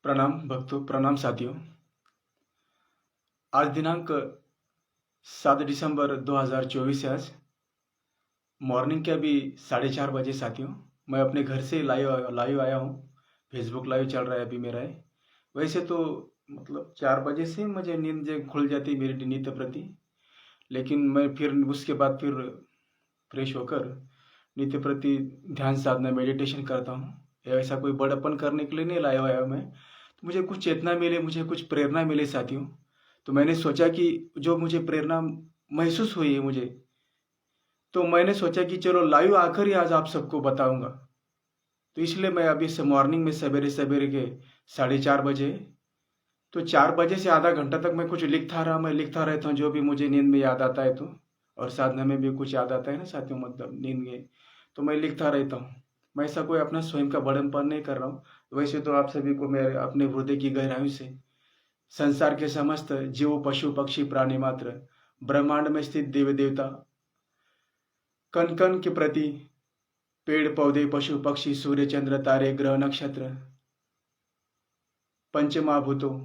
प्रणाम भक्तों, प्रणाम साथियों। आज दिनांक 7 दिसंबर 2024 है। आज मॉर्निंग के अभी 4:30 बजे साथियों, मैं अपने घर से लाइव लाइव आया हूँ। फेसबुक लाइव चल रहा है अभी मेरा है। वैसे तो मतलब 4 बजे से मुझे नींद जो खुल जाती है मेरी नित्य प्रति, लेकिन मैं फिर उसके बाद फिर फ्रेश होकर नित्य प्रति ध्यान साधना मेडिटेशन करता हूँ। ऐसा कोई बड़प्पन करने के लिए नहीं लाया हुआ मैं, तो मुझे कुछ चेतना मिले, मुझे कुछ प्रेरणा मिले साथियों। तो मैंने सोचा कि जो मुझे प्रेरणा महसूस हुई है मुझे, तो मैंने सोचा कि चलो लाइव आकर ही आज आप सबको बताऊंगा। तो इसलिए मैं अभी से मॉर्निंग में सवेरे सवेरे के 4:30 बजे, तो 4 बजे से आधा घंटा तक मैं कुछ लिखता रहा। मैं लिखता रहता हूँ जो भी मुझे नींद में याद आता है, तो और साधना में भी कुछ याद आता है ना साथियों, मतलब नींद में, तो मैं लिखता रहता हूँ। मैं ऐसा कोई अपना स्वयं का बड़प्पन नहीं कर रहा हूँ। वैसे तो आप सभी को मेरे अपने हृदय की गहराइयों से संसार के समस्त जीव पशु पक्षी प्राणी मात्र, ब्रह्मांड में स्थित देवी देवता, कण कण के प्रति, पेड़ पौधे पशु पक्षी सूर्य चंद्र तारे ग्रह नक्षत्र, पंचमहाभूतों,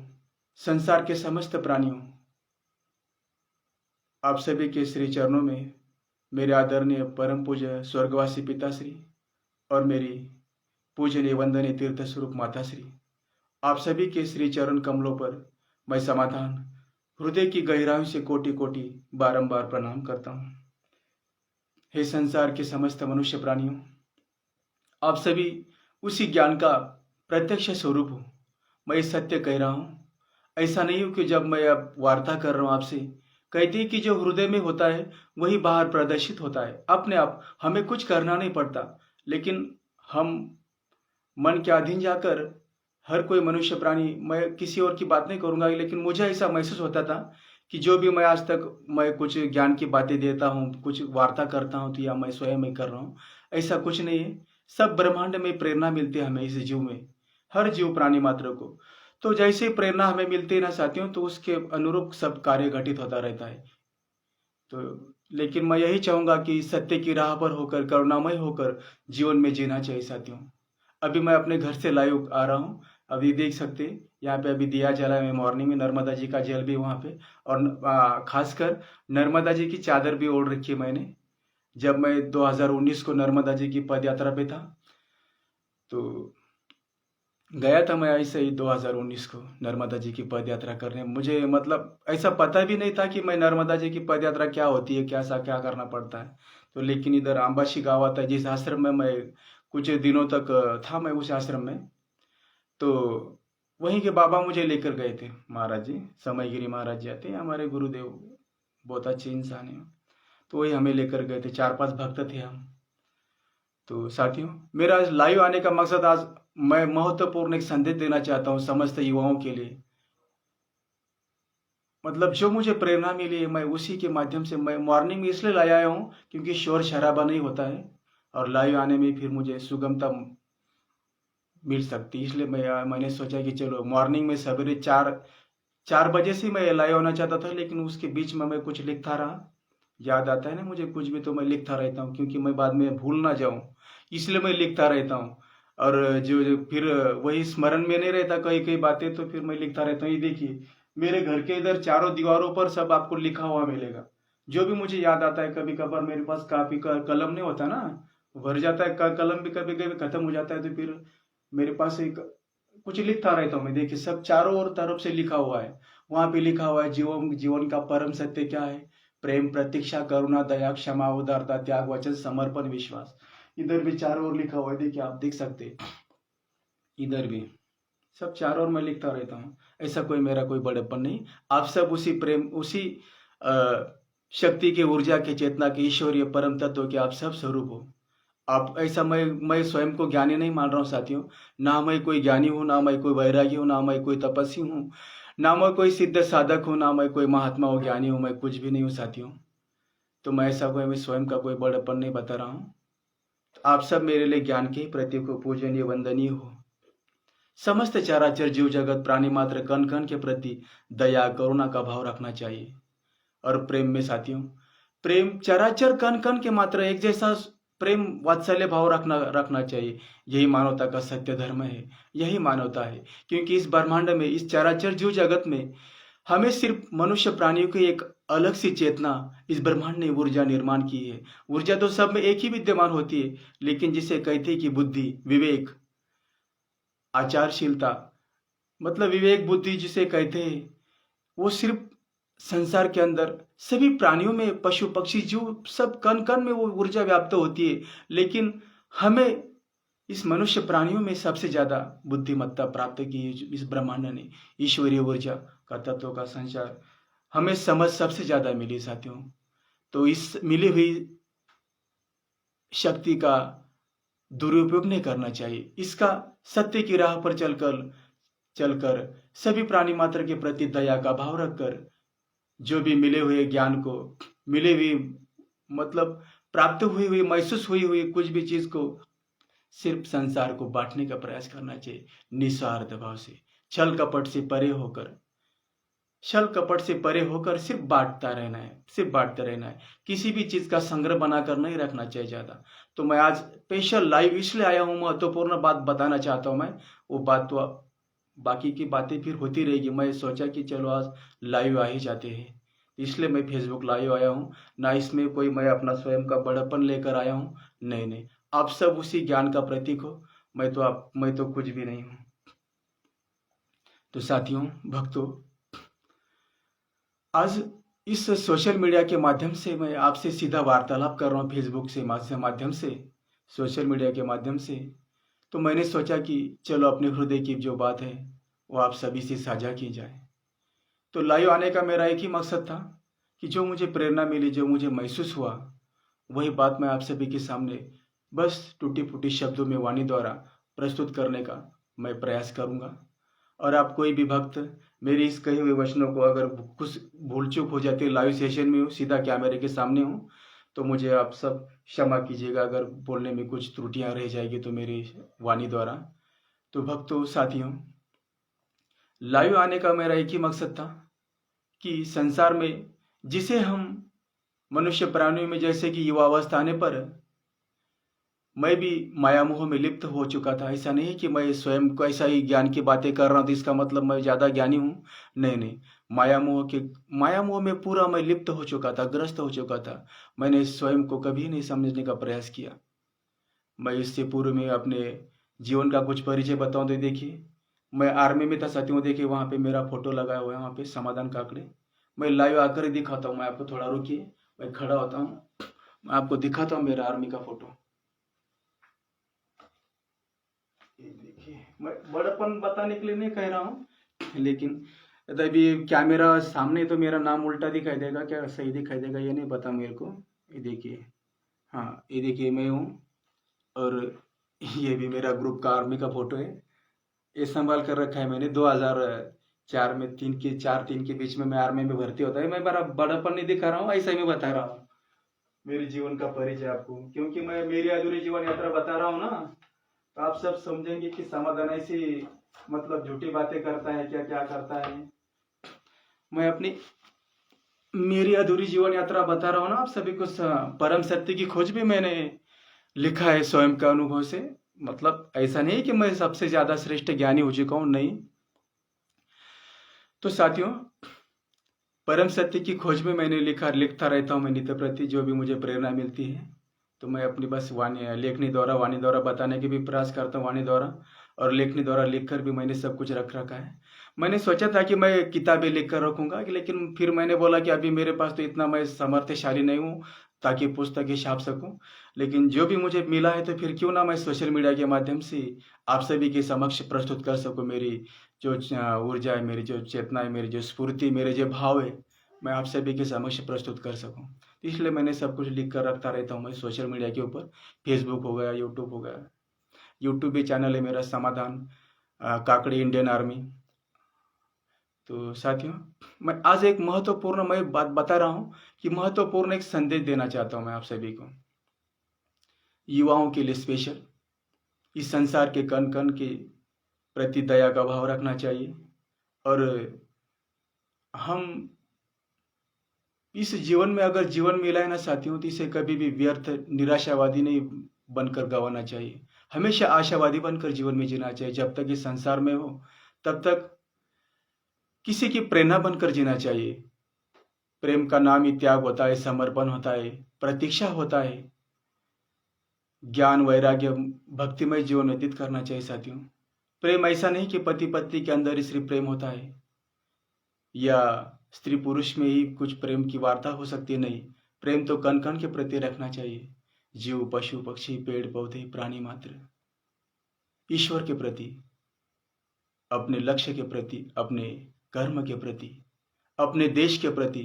संसार के समस्त प्राणियों, आप सभी के श्री चरणों में मेरे आदरणीय परम पूज्य स्वर्गवासी पिताश्री और मेरी पूजनीय वंदनीय तीर्थ स्वरूप माताश्री, आप सभी के श्री चरण कमलों पर मैं समाधान हृदय की गहराइयों से कोटि कोटि बारंबार प्रणाम करता हूँ। हे संसार के समस्त मनुष्य प्राणियों, आप सभी उसी ज्ञान का प्रत्यक्ष स्वरूप हो। मैं ये सत्य कह रहा हूँ। ऐसा नहीं हो कि जब मैं अब वार्ता कर रहा हूँ आपसे, कहती है कि जो हृदय में होता है वही बाहर प्रदर्शित होता है अपने आप। हमें कुछ करना नहीं पड़ता, लेकिन हम मन के अधीन जाकर हर कोई मनुष्य प्राणी, मैं किसी और की बात नहीं करूंगा, लेकिन मुझे ऐसा महसूस होता था कि जो भी मैं आज तक मैं कुछ ज्ञान की बातें देता हूँ, कुछ वार्ता करता हूँ, तो या मैं स्वयं ही कर रहा हूँ, ऐसा कुछ नहीं है। सब ब्रह्मांड में प्रेरणा मिलती है हमें, इस जीव में, हर जीव प्राणी मात्र को। तो जैसे प्रेरणा हमें मिलती है ना साथियों, तो उसके अनुरूप सब कार्य घटित होता रहता है। तो लेकिन मैं यही चाहूंगा कि सत्य की राह पर होकर, करुणामय होकर जीवन में जीना चाहिए साथियों। अभी मैं अपने घर से लाइव आ रहा हूँ। अभी देख सकते हैं यहाँ पे अभी दिया जला है मॉर्निंग में, नर्मदा जी का जल भी वहाँ पे, और खासकर नर्मदा जी की चादर भी ओढ़ रखी है मैंने। जब मैं 2019 को नर्मदा जी की पद यात्रा पे था, तो गया था मैं ऐसे ही 2019 को नर्मदा जी की पद यात्रा करने। मुझे मतलब ऐसा पता भी नहीं था कि मैं नर्मदा जी की पद यात्रा क्या होती है, क्या सा क्या करना पड़ता है। तो लेकिन इधर आंबाशी गाँव आता है, जिस आश्रम में मैं कुछ दिनों तक था, मैं उस आश्रम में, तो वहीं के बाबा मुझे लेकर गए थे, महाराज जी, समयगिरी महाराज जी आते हैं हमारे गुरुदेव, बहुत अच्छे इंसान हैं। तो वही हमें लेकर गए थे, 4-5 भक्त थे हम। तो साथियों, मेरा आज लाइव आने का मकसद, आज मैं महत्वपूर्ण एक संदेश देना चाहता हूँ समस्त युवाओं के लिए। मतलब जो मुझे प्रेरणा मिली है, मैं उसी के माध्यम से मैं मॉर्निंग में इसलिए लाया हूँ क्योंकि शोर शराबा नहीं होता है, और लाइव आने में फिर मुझे सुगमता मिल सकती है। इसलिए मैंने सोचा कि चलो मॉर्निंग में सवेरे 4 बजे से मैं लाइव होना चाहता था, लेकिन उसके बीच में मैं कुछ लिखता रहा। याद आता है ना मुझे कुछ भी, तो मैं लिखता रहता हूँ, क्योंकि मैं बाद में भूल ना जाऊँ, इसलिए मैं लिखता रहता हूँ। और जो फिर वही स्मरण में नहीं रहता कई कई बातें, तो फिर मैं लिखता रहता हूँ। ये देखिए, मेरे घर के इधर चारों दीवारों पर सब आपको लिखा हुआ मिलेगा, जो भी मुझे याद आता है। कभी कभार मेरे पास काफी कलम नहीं होता ना, भर जाता है कलम भी, कभी कभी खत्म हो जाता है, तो फिर मेरे पास एक कुछ लिखता रहता हूँ मैं। देखिए, सब चारों ओर तरफ से लिखा हुआ है। वहां पे लिखा हुआ है जीवन जीवन का परम सत्य क्या है, प्रेम, प्रतीक्षा, करुणा, दया, क्षमा, उदारता, त्याग, वचन, समर्पण, विश्वास। इधर भी चारों ओर लिखा हुआ है, देखिए आप देख सकते हैं, इधर भी सब चारों ओर मैं लिखता रहता हूँ। ऐसा कोई मेरा कोई बड़प्पन नहीं। आप सब उसी प्रेम, उसी शक्ति के, ऊर्जा के, चेतना के, ईश्वरीय परम तत्व के आप सब स्वरूप हो। आप ऐसा, मैं स्वयं को ज्ञानी नहीं मान रहा हूँ साथियों। ना मैं कोई ज्ञानी हूँ, ना मैं कोई वैरागी हूँ, ना मैं कोई तपस्वी हूँ, ना मैं कोई सिद्ध साधक हूँ, ना मैं कोई महात्मा हो ज्ञानी हूँ। मैं कुछ भी नहीं हूँ साथियों। तो मैं ऐसा कोई, मैं स्वयं का कोई बड़प्पन नहीं बता रहा हूँ। तो आप सब मेरे लिए ज्ञान के प्रतीक हो, पूजनीय, वंदनीय हो। समस्त चराचर जीव जगत प्राणी मात्र कण कण के प्रति दया करुणा का भाव रखना चाहिए। और प्रेम में साथियों, प्रेम चराचर कण कण के मात्र एक जैसा प्रेम वात्सल्य भाव रखना रखना चाहिए। यही मानवता का सत्य धर्म है, यही मानवता है। क्योंकि इस ब्रह्मांड में, इस चराचर जीव जगत में हमें सिर्फ मनुष्य प्राणियों की एक अलग सी चेतना, इस ब्रह्मांड ने ऊर्जा निर्माण की है। ऊर्जा तो सब में एक ही विद्यमान होती है, लेकिन जिसे कहते हैं कि बुद्धि, विवेक, आचारशीलता, मतलब विवेक बुद्धि जिसे कहते हैं, वो सिर्फ संसार के अंदर सभी प्राणियों में, पशु पक्षी जीव सब कण कण में वो ऊर्जा व्याप्त होती है। लेकिन हमें इस मनुष्य प्राणियों में सबसे ज्यादा बुद्धिमत्ता प्राप्त की है इस ब्रह्मांड ने। ईश्वरीय ऊर्जा का, तत्व का संचार हमें समझ सबसे ज्यादा मिली साथियों। तो इस मिली हुई शक्ति का दुरुपयोग नहीं करना चाहिए। इसका सत्य की राह पर चलकर चलकर सभी प्राणी मात्र के प्रति दया का भाव रखकर जो भी मिले हुए ज्ञान को, मिले हुए मतलब प्राप्त हुई हुई, महसूस हुई हुई कुछ भी चीज को सिर्फ संसार को बांटने का प्रयास करना चाहिए, निस्वार्थ भाव से, छल कपट से परे होकर, छल कपट से परे होकर सिर्फ बांटता रहना है, सिर्फ बांटते रहना है। किसी भी चीज का संग्रह बनाकर नहीं रखना चाहिए ज्यादा। तो मैं आज स्पेशल लाइव इसलिए आया हूं, महत्वपूर्ण बात बताना चाहता हूं मैं। वो बात तो बाकी की बातें फिर होती रहेगी। मैं सोचा कि चलो आज लाइव आ ही जाते हैं, इसलिए मैं फेसबुक लाइव आया हूँ। ना इसमें कोई मैं अपना स्वयं का बड़प्पन लेकर आया हूँ, नहीं नहीं, आप सब उसी ज्ञान का प्रतीक हो। मैं तो कुछ भी नहीं हूँ। तो साथियों, भक्तों, आज इस सोशल मीडिया के माध्यम से मैं आपसे सीधा वार्तालाप कर रहा हूँ, फेसबुक से माध्यम से, सोशल मीडिया के माध्यम से। तो मैंने सोचा कि चलो अपने हृदय की जो बात है वो आप सभी से साझा की जाए। तो लाइव आने का मेरा एक ही मकसद था कि जो मुझे प्रेरणा मिली, जो मुझे महसूस हुआ, वही बात मैं आप सभी के सामने बस टूटी फूटी शब्दों में वाणी द्वारा प्रस्तुत करने का मैं प्रयास करूंगा। और आप कोई भी भक्त मेरी इस कही हुए वचनों को अगर कुछ भूल चूक हो जाती है, लाइव सेशन में हूँ, सीधा कैमरे के सामने हूँ, तो मुझे आप सब क्षमा कीजिएगा। अगर बोलने में कुछ त्रुटियां रह जाएगी तो मेरी वाणी द्वारा। तो भक्तों, साथियों, लाइव आने का मेरा एक ही मकसद था कि संसार में जिसे हम मनुष्य प्राणियों में, जैसे कि युवावस्था आने पर मैं भी माया मोह में लिप्त हो चुका था। ऐसा नहीं कि मैं स्वयं को ऐसा ही ज्ञान की बातें कर रहा हूँ तो इसका मतलब मैं ज्यादा ज्ञानी हूँ, नहीं नहीं। माया मोह में पूरा मैं लिप्त हो चुका था, ग्रस्त हो चुका था। मैंने स्वयं को कभी नहीं समझने का प्रयास किया। मैं इससे पूर्व में अपने जीवन का कुछ परिचय बताऊं तो देखिए, मैं आर्मी में था साथियों। देखिए वहां पे मेरा फोटो लगाया हुआ है, वहां पे समाधान काकड़े। मैं लाइव आकर ही दिखाता हूँ, मैं आपको थोड़ा रुकिए, मैं खड़ा होता हूँ, मैं आपको दिखाता हूँ मेरा आर्मी का फोटो। ये देखिए, मैं बड़प्पन बताने के लिए नहीं कह रहा हूँ, लेकिन तभी कैमरा सामने तो मेरा नाम उल्टा दिखाई देगा क्या सही दिखाई देगा ये नहीं पता मेरे को। ये देखिए, हाँ ये देखिए मैं हूँ। और ये भी मेरा ग्रुप का आर्मी का फोटो है। ये संभाल कर रखा है मैंने 2004 में, 3 के बीच में मैं आर्मी में भर्ती होता है। मैं बड़ा बड़प्पन नहीं दिखा रहा हूँ, ऐसा ही मैं बता रहा हूँ मेरे जीवन का परिचय आपको, क्योंकि मैं मेरी अधूरी जीवन यात्रा बता रहा हूँ ना, तो आप सब समझेंगे कि समाधान ऐसी मतलब झूठी बातें करता है, क्या क्या करता है। मैं अपनी मेरी अधूरी जीवन यात्रा बता रहा हूँ ना आप सभी को। परम सत्य की खोज भी मैंने लिखा है स्वयं के अनुभव से। मतलब ऐसा नहीं कि मैं सबसे ज्यादा श्रेष्ठ ज्ञानी हो चुका हूं, नहीं। तो साथियों, परम सत्य की खोज में मैंने लिखता रहता हूँ मैं नित्य प्रति, जो भी मुझे प्रेरणा मिलती है तो मैं अपनी बस वाणी द्वारा बताने के भी प्रयास करता हूँ, वाणी द्वारा और लेखनी द्वारा लिखकर भी मैंने सब कुछ रख रखा है। मैंने सोचा था कि मैं किताबें लिख कर रखूंगा, लेकिन फिर मैंने बोला कि अभी मेरे पास तो इतना मैं सामर्थ्यशाली नहीं हूँ ताकि पुस्तकें छाप सकूं। लेकिन जो भी मुझे मिला है तो फिर क्यों ना मैं सोशल मीडिया के माध्यम से आप सभी के समक्ष प्रस्तुत कर सकूं। मेरी जो ऊर्जा है, मेरी जो चेतना है, मेरी जो स्फूर्ति, मेरे जो भाव है, मैं आप सभी के समक्ष प्रस्तुत कर सकूं। इसलिए मैंने सब कुछ लिख कर रखता रहता हूँ मैं सोशल मीडिया के ऊपर। फेसबुक हो गया, यूट्यूब हो गया, यूट्यूब भी चैनल है मेरा, समाधान काकड़ी इंडियन आर्मी। तो साथियों, मैं आज एक महत्वपूर्ण मैं बात बता रहा हूँ कि महत्वपूर्ण एक संदेश देना चाहता हूँ मैं आप सभी को, युवाओं के लिए स्पेशल। इस संसार के कण कण के प्रति दया का भाव रखना चाहिए। और हम इस जीवन में अगर जीवन मिला है ना साथियों, तो इसे कभी भी व्यर्थ निराशावादी नहीं बनकर गंवाना चाहिए। हमेशा आशावादी बनकर जीवन में जीना चाहिए। जब तक इस संसार में हो तब तक किसी की प्रेरणा बनकर जीना चाहिए। प्रेम का नाम ही त्याग होता है, समर्पण होता है, प्रतीक्षा होता है। ज्ञान, वैराग्य, भक्तिमय जीवन व्यतीत करना चाहिए साथियों। प्रेम ऐसा नहीं कि पति पत्नी के अंदर ही सिर्फ प्रेम होता है, या स्त्री पुरुष में ही कुछ प्रेम की वार्ता हो सकती है। नहीं, प्रेम तो कण कण के प्रति रखना चाहिए। जीव, पशु, पक्षी, पेड़ पौधे, प्राणी मात्र, ईश्वर के प्रति, अपने लक्ष्य के प्रति, अपने कर्म के प्रति, अपने देश के प्रति,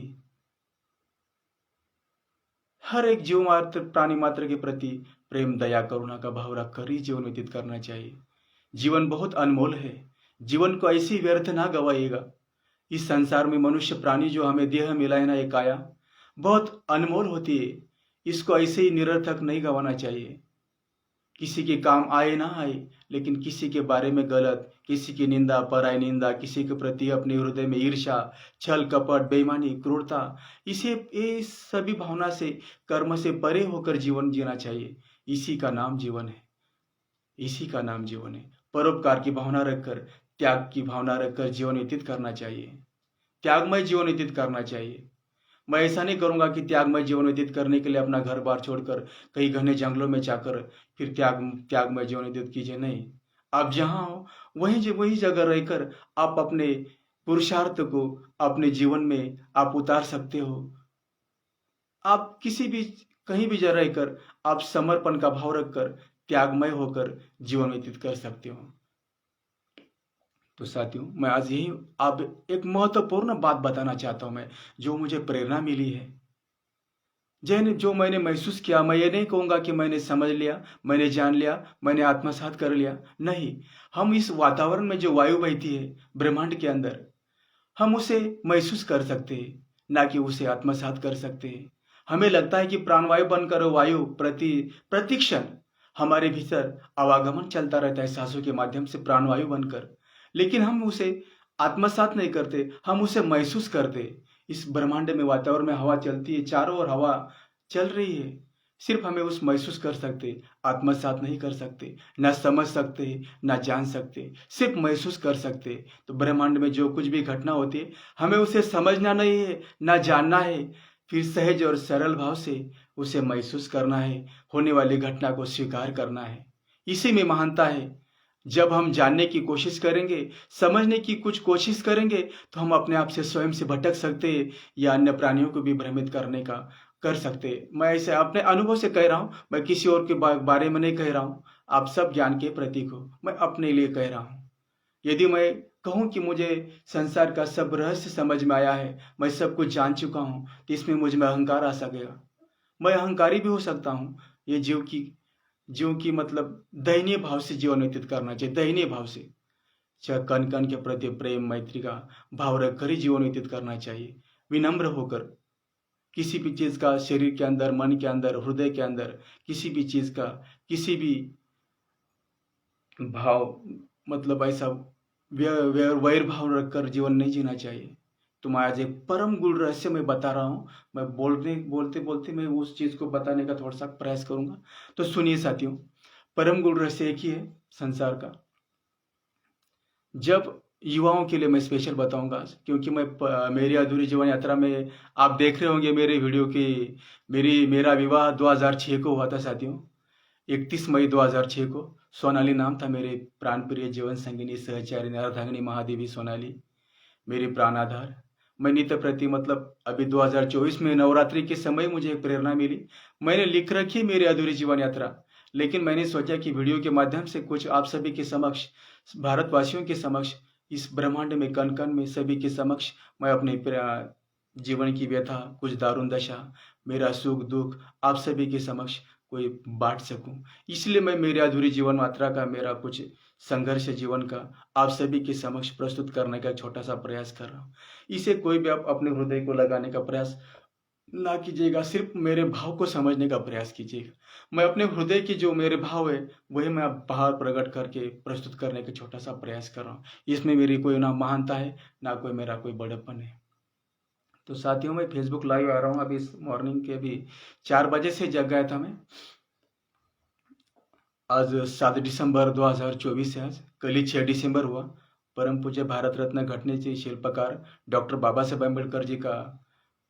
हर एक जीव मात्र, प्राणी मात्र के प्रति प्रेम, दया, करुणा का भाव रखकर ही जीवन व्यतीत करना चाहिए। जीवन बहुत अनमोल है। जीवन को ऐसी व्यर्थ ना गवाइएगा। इस संसार में मनुष्य प्राणी जो हमें देह मिला है ना, ये काया बहुत अनमोल होती है। इसको ऐसे ही निरर्थक नहीं गंवाना चाहिए। किसी के काम आए ना आए, लेकिन किसी के बारे में गलत, किसी की निंदा, पराई निंदा, किसी के प्रति अपने हृदय में ईर्ष्या, छल कपट, बेईमानी, क्रूरता, इसे ये सभी भावना से, कर्म से परे होकर जीवन जीना चाहिए। इसी का नाम जीवन है। इसी का नाम जीवन है। परोपकार की भावना रखकर, त्याग की भावना रखकर जीवन व्यतीत करना चाहिए। त्यागमय जीवन व्यतीत करना चाहिए। मैं ऐसा नहीं करूंगा कि त्यागमय जीवन व्यतीत करने के लिए अपना घर बार छोड़कर कई घने जंगलों में जाकर फिर त्यागमय जीवन व्यतीत कीजिए। नहीं, आप जहां हो वही जगह रहकर आप अपने पुरुषार्थ को अपने जीवन में आप उतार सकते हो। आप किसी भी कहीं भी जगह रहकर आप समर्पण का भाव रखकर त्यागमय होकर जीवन व्यतीत कर सकते हो। तो साथियों, मैं आज यही आप एक महत्वपूर्ण बात बताना चाहता हूं, मैं जो मुझे प्रेरणा मिली है, जो मैंने महसूस किया। मैं ये नहीं कहूंगा कि मैंने समझ लिया, मैंने जान लिया, मैंने आत्मसात कर लिया। नहीं, हम इस वातावरण में जो वायु बहती है ब्रह्मांड के अंदर, हम उसे महसूस कर सकते हैं, ना कि उसे आत्मसात कर सकते हैं। हमें लगता है कि प्राणवायु बनकर वायु प्रतिक्षण हमारे भीतर आवागमन चलता रहता है सांसों के माध्यम से, प्राणवायु बनकर, लेकिन हम उसे आत्मसात नहीं करते, हम उसे महसूस करते। इस ब्रह्मांड में, वातावरण में हवा चलती है, चारों ओर हवा चल रही है, सिर्फ हमें उस महसूस कर सकते, आत्मसात नहीं कर सकते, ना समझ सकते, ना जान सकते, सिर्फ महसूस कर सकते। तो ब्रह्मांड में जो कुछ भी घटना होती है, हमें उसे समझना नहीं है, ना जानना है, फिर सहज और सरल भाव से उसे महसूस करना है, होने वाली घटना को स्वीकार करना है। इसी में महानता है। जब हम जानने की कोशिश करेंगे, समझने की कुछ कोशिश करेंगे, तो हम अपने आप से स्वयं से भटक सकते हैं, या अन्य प्राणियों को भी भ्रमित करने का कर सकते हैं। मैं ऐसे अपने अनुभव से कह रहा हूँ, मैं किसी और के बारे में नहीं कह रहा हूँ। आप सब ज्ञान के प्रतीक हो, मैं अपने लिए कह रहा हूँ। यदि मैं कहूँ कि मुझे संसार का सब रहस्य समझ में आया है, मैं सब कुछ जान चुका हूँ, तो इसमें मुझ में अहंकार आ सकेगा। मैं अहंकारी भी हो सकता हूँ। ये जीव की मतलब दयनीय भाव से जीवन व्यतीत करना चाहिए, दयनीय भाव से। कण कण के प्रति प्रेम, मैत्री का भाव रखकर ही जीवन व्यतीत करना चाहिए, विनम्र होकर। किसी भी चीज का शरीर के अंदर, मन के अंदर, हृदय के अंदर किसी भी चीज का, किसी भी भाव, मतलब ऐसा वैर भाव रखकर जीवन नहीं जीना चाहिए। तो मैं आज एक परम गुण रहस्य मैं बता रहा हूँ। मैं बोलते बोलते मैं उस चीज को बताने का थोड़ा सा प्रयास करूंगा। तो सुनिए साथियों, परम गुण रहस्य एक ही है संसार का। जब युवाओं के लिए मैं स्पेशल बताऊंगा, क्योंकि मेरी अधूरी जीवन यात्रा में आप देख रहे होंगे मेरे वीडियो की, मेरा विवाह 2006 को हुआ था साथियों। 31 मई 2006 को। सोनाली नाम था मेरे प्राण प्रिय जीवन संगिनी, सहचारिणी, अर्धांगिनी महादेवी सोनाली, मेरी प्राण आधार। मैं नित्य प्रति मतलब अभी 2024 में नवरात्रि के समय मुझे एक प्रेरणा मिली। मैंने लिख रखी मेरी अधूरी जीवन यात्रा, लेकिन मैंने सोचा कि वीडियो के माध्यम से कुछ आप सभी के समक्ष, भारतवासियों के समक्ष, इस ब्रह्मांड में कण कण में सभी के समक्ष मैं अपने जीवन की व्यथा, कुछ दारुण दशा, मेरा सुख दुख आप सभी के समक्ष कोई बांट सकूं। इसलिए मैं मेरी अधूरी जीवन यात्रा का, मेरा कुछ संघर्ष जीवन का आप सभी के समक्ष प्रस्तुत करने का छोटा सा प्रयास कर रहा हूँ। इसे कोई भी आप अपने हृदय को लगाने का प्रयास ना कीजिएगा, सिर्फ मेरे भाव को समझने का प्रयास कीजिएगा। मैं अपने हृदय की जो मेरे भाव है वही मैं बाहर प्रकट करके प्रस्तुत करने का छोटा सा प्रयास कर रहा हूँ। इसमें मेरी कोई ना महानता है, ना कोई मेरा कोई बड़प्पन है। तो साथियों, मैं फेसबुक लाइव आ रहा हूँ अभी इस मॉर्निंग के भी 4 बजे से जग गया था मैं। आज 7 दिसंबर 2024 है। आज कल ही 6 दिसंबर हुआ। परम पूज्य भारत रत्न घटनेचे शिल्पकार डॉक्टर बाबा साहेब अम्बेडकर जी का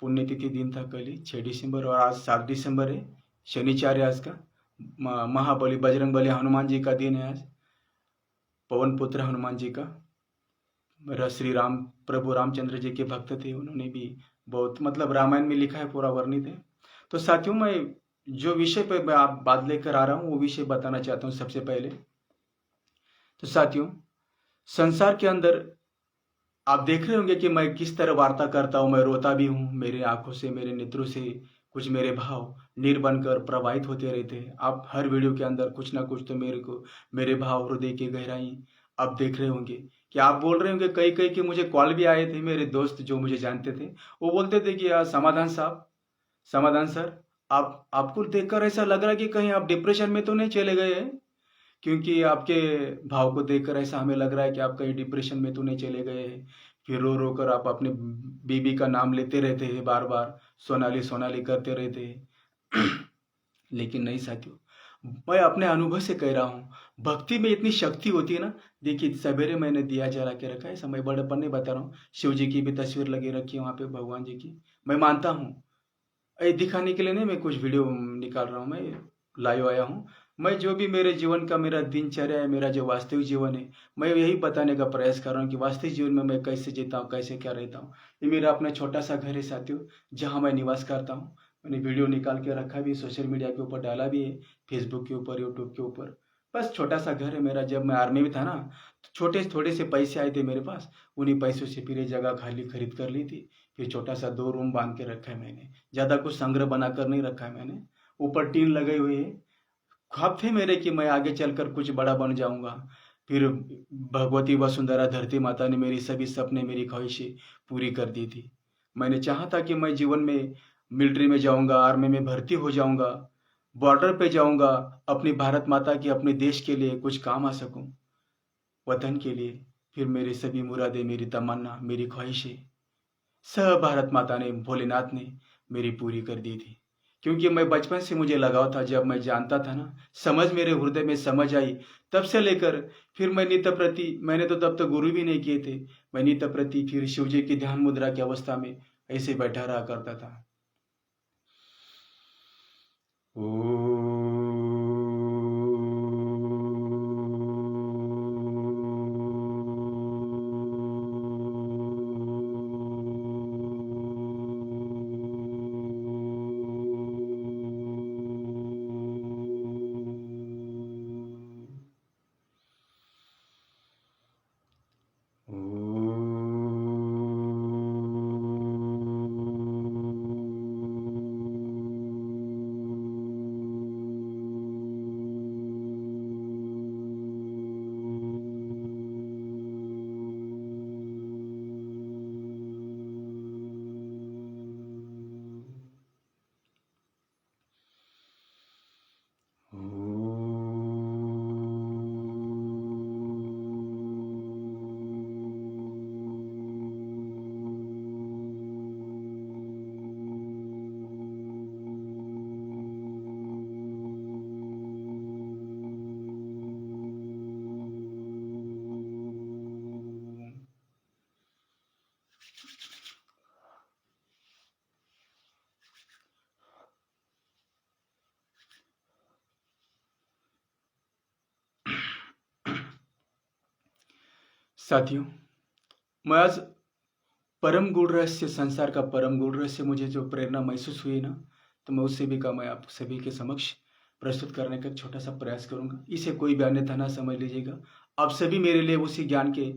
पुण्यतिथि दिन था कल ही 6 दिसंबर, और आज 7 दिसंबर है, शनिवार है आज का। महाबली बजरंग बली हनुमान जी का दिन है आज, पवन पुत्र हनुमान जी का। मेरा श्री राम प्रभु रामचंद्र जी के भक्त थे, उन्होंने भी बहुत मतलब रामायण में लिखा है, पूरा वर्णित है। तो साथियों, मैं जो विषय पर मैं आप बात लेकर आ रहा हूँ वो विषय बताना चाहता हूँ सबसे पहले। तो साथियों, संसार के अंदर आप देख रहे होंगे कि मैं किस तरह वार्ता करता हूँ। मैं रोता भी हूँ, मेरे आंखों से, मेरे नेत्रों से कुछ मेरे भाव नीर बनकर प्रवाहित होते रहते हैं। आप हर वीडियो के अंदर कुछ ना कुछ तो मेरे भाव, हृदय की गहराई आप देख रहे होंगे। कि आप बोल रहे होंगे, कई कई के मुझे कॉल भी आए थे, मेरे दोस्त जो मुझे जानते थे, वो बोलते थे कि यार समाधान साहब, समाधान सर, आप आपको देखकर ऐसा लग रहा है कि कहीं आप डिप्रेशन में तो नहीं चले गए हैं, क्योंकि आपके भाव को देखकर ऐसा हमें लग रहा है कि आप कहीं डिप्रेशन में तो नहीं चले गए हैं। फिर रो रो कर आप अपने बीबी का नाम लेते रहते हैं, बार बार सोनाली सोनाली करते रहते हैं। लेकिन नहीं साथियों, मैं अपने अनुभव से कह रहा हूँ, भक्ति में इतनी शक्ति होती है ना। देखिए, सवेरे मैंने दिया जला के रखा है, समय बड़प्पन नहीं बता रहा हूँ। शिव जी की भी तस्वीर लगी रखी है वहाँ पे, भगवान जी की। मैं मानता हूँ, ये दिखाने के लिए नहीं, मैं कुछ वीडियो निकाल रहा हूँ, मैं लाइव आया हूँ। मैं जो भी मेरे जीवन का मेरा दिनचर्या है, मेरा जो वास्तविक जीवन है, मैं यही बताने का प्रयास कर रहा हूँ कि वास्तविक जीवन में मैं कैसे जीता हूँ, कैसे क्या रहता हूँ। ये मेरा अपना छोटा सा घर है साथियों, जहाँ मैं निवास करता हूँ। मैंने वीडियो निकाल के रखा भी, सोशल मीडिया के ऊपर डाला भी है, फेसबुक के ऊपर, यूट्यूब के ऊपर। बस छोटा सा घर है मेरा। जब मैं आर्मी में था ना, तो छोटे थोड़े से पैसे आए थे मेरे पास, उन्हीं पैसों से फिर ये जगह खाली खरीद कर ली थी। फिर छोटा सा 2 रूम बांध के रखा है मैंने। ज़्यादा कुछ संग्रह बनाकर नहीं रखा है मैंने। ऊपर टीन लगे हुए है। ख्वाब थे मेरे कि मैं आगे चलकर कुछ बड़ा बन जाऊंगा। फिर भगवती वसुंधरा धरती माता ने मेरी सभी सपने, मेरी ख्वाहिशें पूरी कर दी थी। मैंने चाहा था कि मैं जीवन में मिलिट्री में जाऊंगा, आर्मी में भर्ती हो जाऊंगा, बॉर्डर पे जाऊंगा, अपनी भारत माता की, अपने देश के लिए कुछ काम आ सकूं, वतन के लिए। फिर मेरी सभी मुरादें, मेरी तमन्ना, मेरी ख्वाहिशें सब भारत माता ने, भोलेनाथ ने मेरी पूरी कर दी थी। क्योंकि मैं बचपन से, मुझे लगाव था, जब मैं जानता था ना, समझ मेरे हृदय में समझ आई, तब से लेकर फिर मैं नित्य प्रति, मैंने तो तब तक गुरु भी नहीं किए थे, मैं नित्य प्रति फिर शिव जी की ध्यान मुद्रा की अवस्था में ऐसे बैठा रहा करता था। साथियों, मैं आज परम गूढ़ रहस्य, संसार का परम गूढ़ रहस्य, मुझे जो प्रेरणा महसूस हुई ना, तो मैं उससे भी का मैं आप सभी के समक्ष प्रस्तुत करने का एक छोटा सा प्रयास करूंगा। इसे कोई भी अन्यथा ना समझ लीजिएगा। आप सभी मेरे लिए उसी ज्ञान के,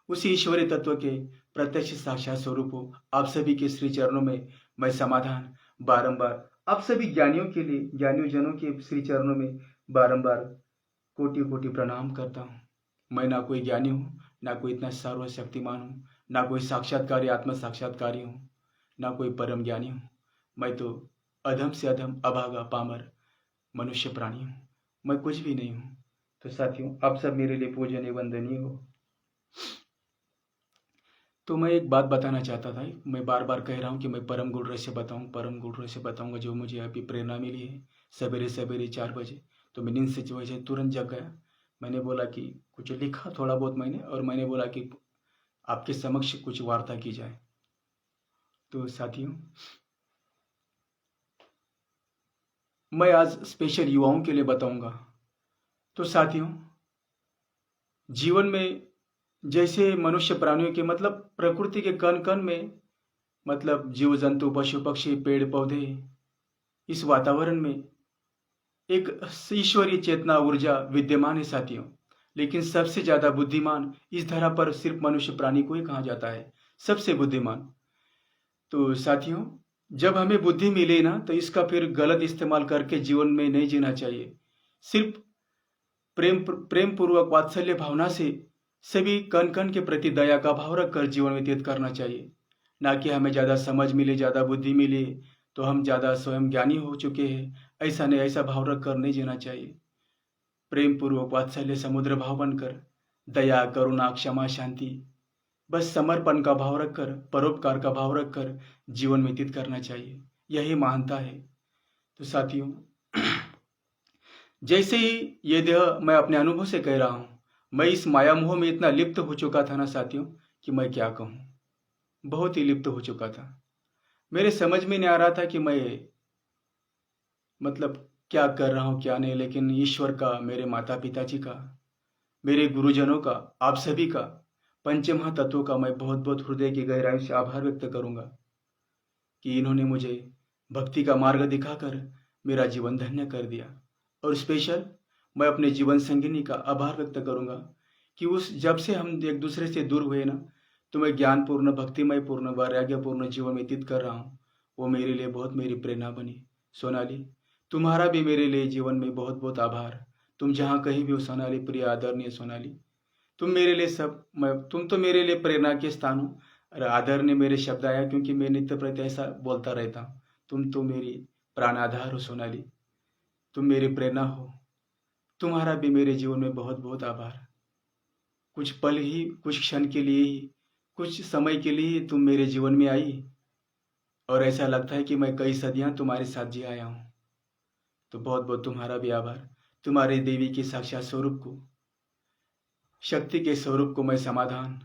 उसी ईश्वरीय तत्व के प्रत्यक्ष साक्षात स्वरूप हो। आप सभी के श्री चरणों में मैं समाधान बारंबार, आप सभी ज्ञानियों के लिए, ज्ञानियों जनों के श्री चरणों में बारंबार कोटि कोटि प्रणाम करता हूँ। मैं ना कोई ज्ञानी हूँ, ना कोई इतना सर्वशक्तिमान हूँ, ना कोई साक्षात्कारी, आत्म साक्षात्कारी हूँ, ना कोई परम ज्ञानी हूँ। मैं तो अधम से अधम, अभागा, पामर मनुष्य प्राणी हूँ। मैं कुछ भी नहीं हूँ। तो साथियों, आप सब मेरे लिए पूजनीय, वंदनीय हो। तो मैं एक बात बताना चाहता था। मैं बार बार कह रहा हूँ कि मैं परम गुरु से बताऊँ, परम गुरु से बताऊँगा, जो मुझे अभी प्रेरणा मिली है सवेरे सवेरे 4 बजे। तो मैं नींद से जो है तुरंत जग गया। मैंने बोला कि कुछ लिखा थोड़ा बहुत मैंने, और मैंने बोला कि आपके समक्ष कुछ वार्ता की जाए। तो साथियों, मैं आज स्पेशल युवाओं के लिए बताऊंगा। तो साथियों, जीवन में जैसे मनुष्य प्राणियों के मतलब प्रकृति के कण कण में, मतलब जीव जंतु पशु पक्षी पेड़ पौधे, इस वातावरण में एक ईश्वरीय चेतना ऊर्जा विद्यमान है साथियों। लेकिन सबसे ज्यादा बुद्धिमान इस धरा पर सिर्फ मनुष्य प्राणी को ही कहा जाता है, सबसे बुद्धिमान। तो साथियों, जब हमें बुद्धि मिले ना, तो इसका फिर गलत इस्तेमाल करके जीवन में नहीं जीना चाहिए। सिर्फ प्रेम पूर्वक वात्सल्य भावना से सभी कण कण के प्रति दया का भाव रखकर जीवन व्यतीत करना चाहिए। ना कि हमें ज़्यादा समझ मिले, ज़्यादा बुद्धि मिले तो हम ज़्यादा स्वयं ज्ञानी हो चुके हैं, ऐसा नहीं। ऐसा भाव रखकर नहीं जीना चाहिए। प्रेम पूर्वक वात्सल्य समुद्र भाव बनकर, दया करुणा क्षमा शांति, बस समर्पण का भाव रखकर, परोपकार का भाव रखकर जीवन व्यतीत करना चाहिए। यही महानता है। तो साथियों, जैसे ही ये देह, मैं अपने अनुभव से कह रहा हूँ, मैं इस माया मोह में इतना लिप्त हो चुका था ना साथियों, कि मैं क्या कहूँ। बहुत ही लिप्त हो चुका था। मेरे समझ में नहीं आ रहा था कि मैं मतलब क्या कर रहा हूँ क्या नहीं। लेकिन ईश्वर का, मेरे माता पिताजी का, मेरे गुरुजनों का, आप सभी का, पंचमहातत्वों का मैं बहुत बहुत हृदय की गहराई से आभार व्यक्त करूंगा कि इन्होंने मुझे भक्ति का मार्ग दिखाकर मेरा जीवन धन्य कर दिया। और स्पेशल मैं अपने जीवन संगिनी का आभार व्यक्त करूंगा कि उस जब से हम एक दूसरे से दूर हुए ना, तो मैं ज्ञानपूर्ण, भक्तिमय पूर्ण, वैराग्यपूर्ण जीवन व्यतीत कर रहा हूँ। वो मेरे लिए बहुत मेरी प्रेरणा बनी। सोनाली, तुम्हारा भी मेरे लिए जीवन में बहुत बहुत आभार। तुम जहाँ कहीं भी हो सोनाली, प्रिय आदरणीय सोनाली, तुम मेरे लिए तुम तो मेरे लिए प्रेरणा के स्थान हो। और आदरणीय मेरे शब्द आया क्योंकि मैं नित्य प्रति ऐसा बोलता रहता हूँ। तुम तो मेरी प्राण आधार हो सोनाली, तुम मेरी प्रेरणा हो। तुम्हारा भी मेरे जीवन में बहुत बहुत आभार। कुछ पल ही, कुछ क्षण के लिए ही, कुछ समय के लिए ही तुम मेरे जीवन में आई, और ऐसा लगता है कि मैं कई सदियां तुम्हारे साथ जी आया हूं। तो बहुत बहुत तुम्हारा भी आभार। तुम्हारे देवी के साक्षात स्वरूप को, शक्ति के स्वरूप को मैं समाधान,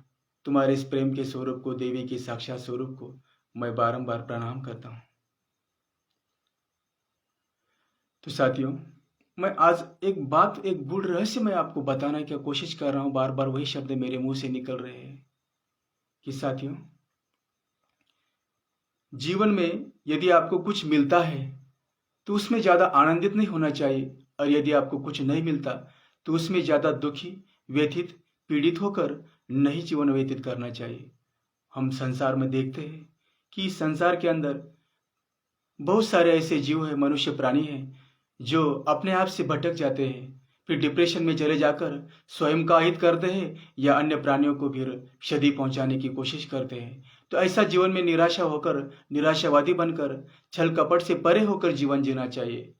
तुम्हारे इस प्रेम के स्वरूप को, देवी के साक्षात स्वरूप को मैं बारंबार प्रणाम करता हूं। तो साथियों, मैं आज एक गूढ़ रहस्य मैं आपको बताने की कोशिश कर रहा हूं। बार बार वही शब्द मेरे मुंह से निकल रहे हैं कि साथियों, जीवन में यदि आपको कुछ मिलता है तो उसमें ज्यादा आनंदित नहीं होना चाहिए, और यदि आपको कुछ नहीं मिलता तो उसमें ज्यादा दुखी, व्यथित, पीड़ित होकर नहीं जीवन व्यतीत करना चाहिए। हम संसार में देखते हैं कि इस संसार के अंदर बहुत सारे ऐसे जीव हैं, मनुष्य प्राणी हैं, जो अपने आप से भटक जाते हैं, फिर डिप्रेशन में चले जाकर स्वयं का हित करते हैं या अन्य प्राणियों को भी क्षति पहुंचाने की कोशिश करते हैं। तो ऐसा जीवन में निराशा होकर, निराशावादी बनकर, छल कपट से परे होकर जीवन जीना चाहिए।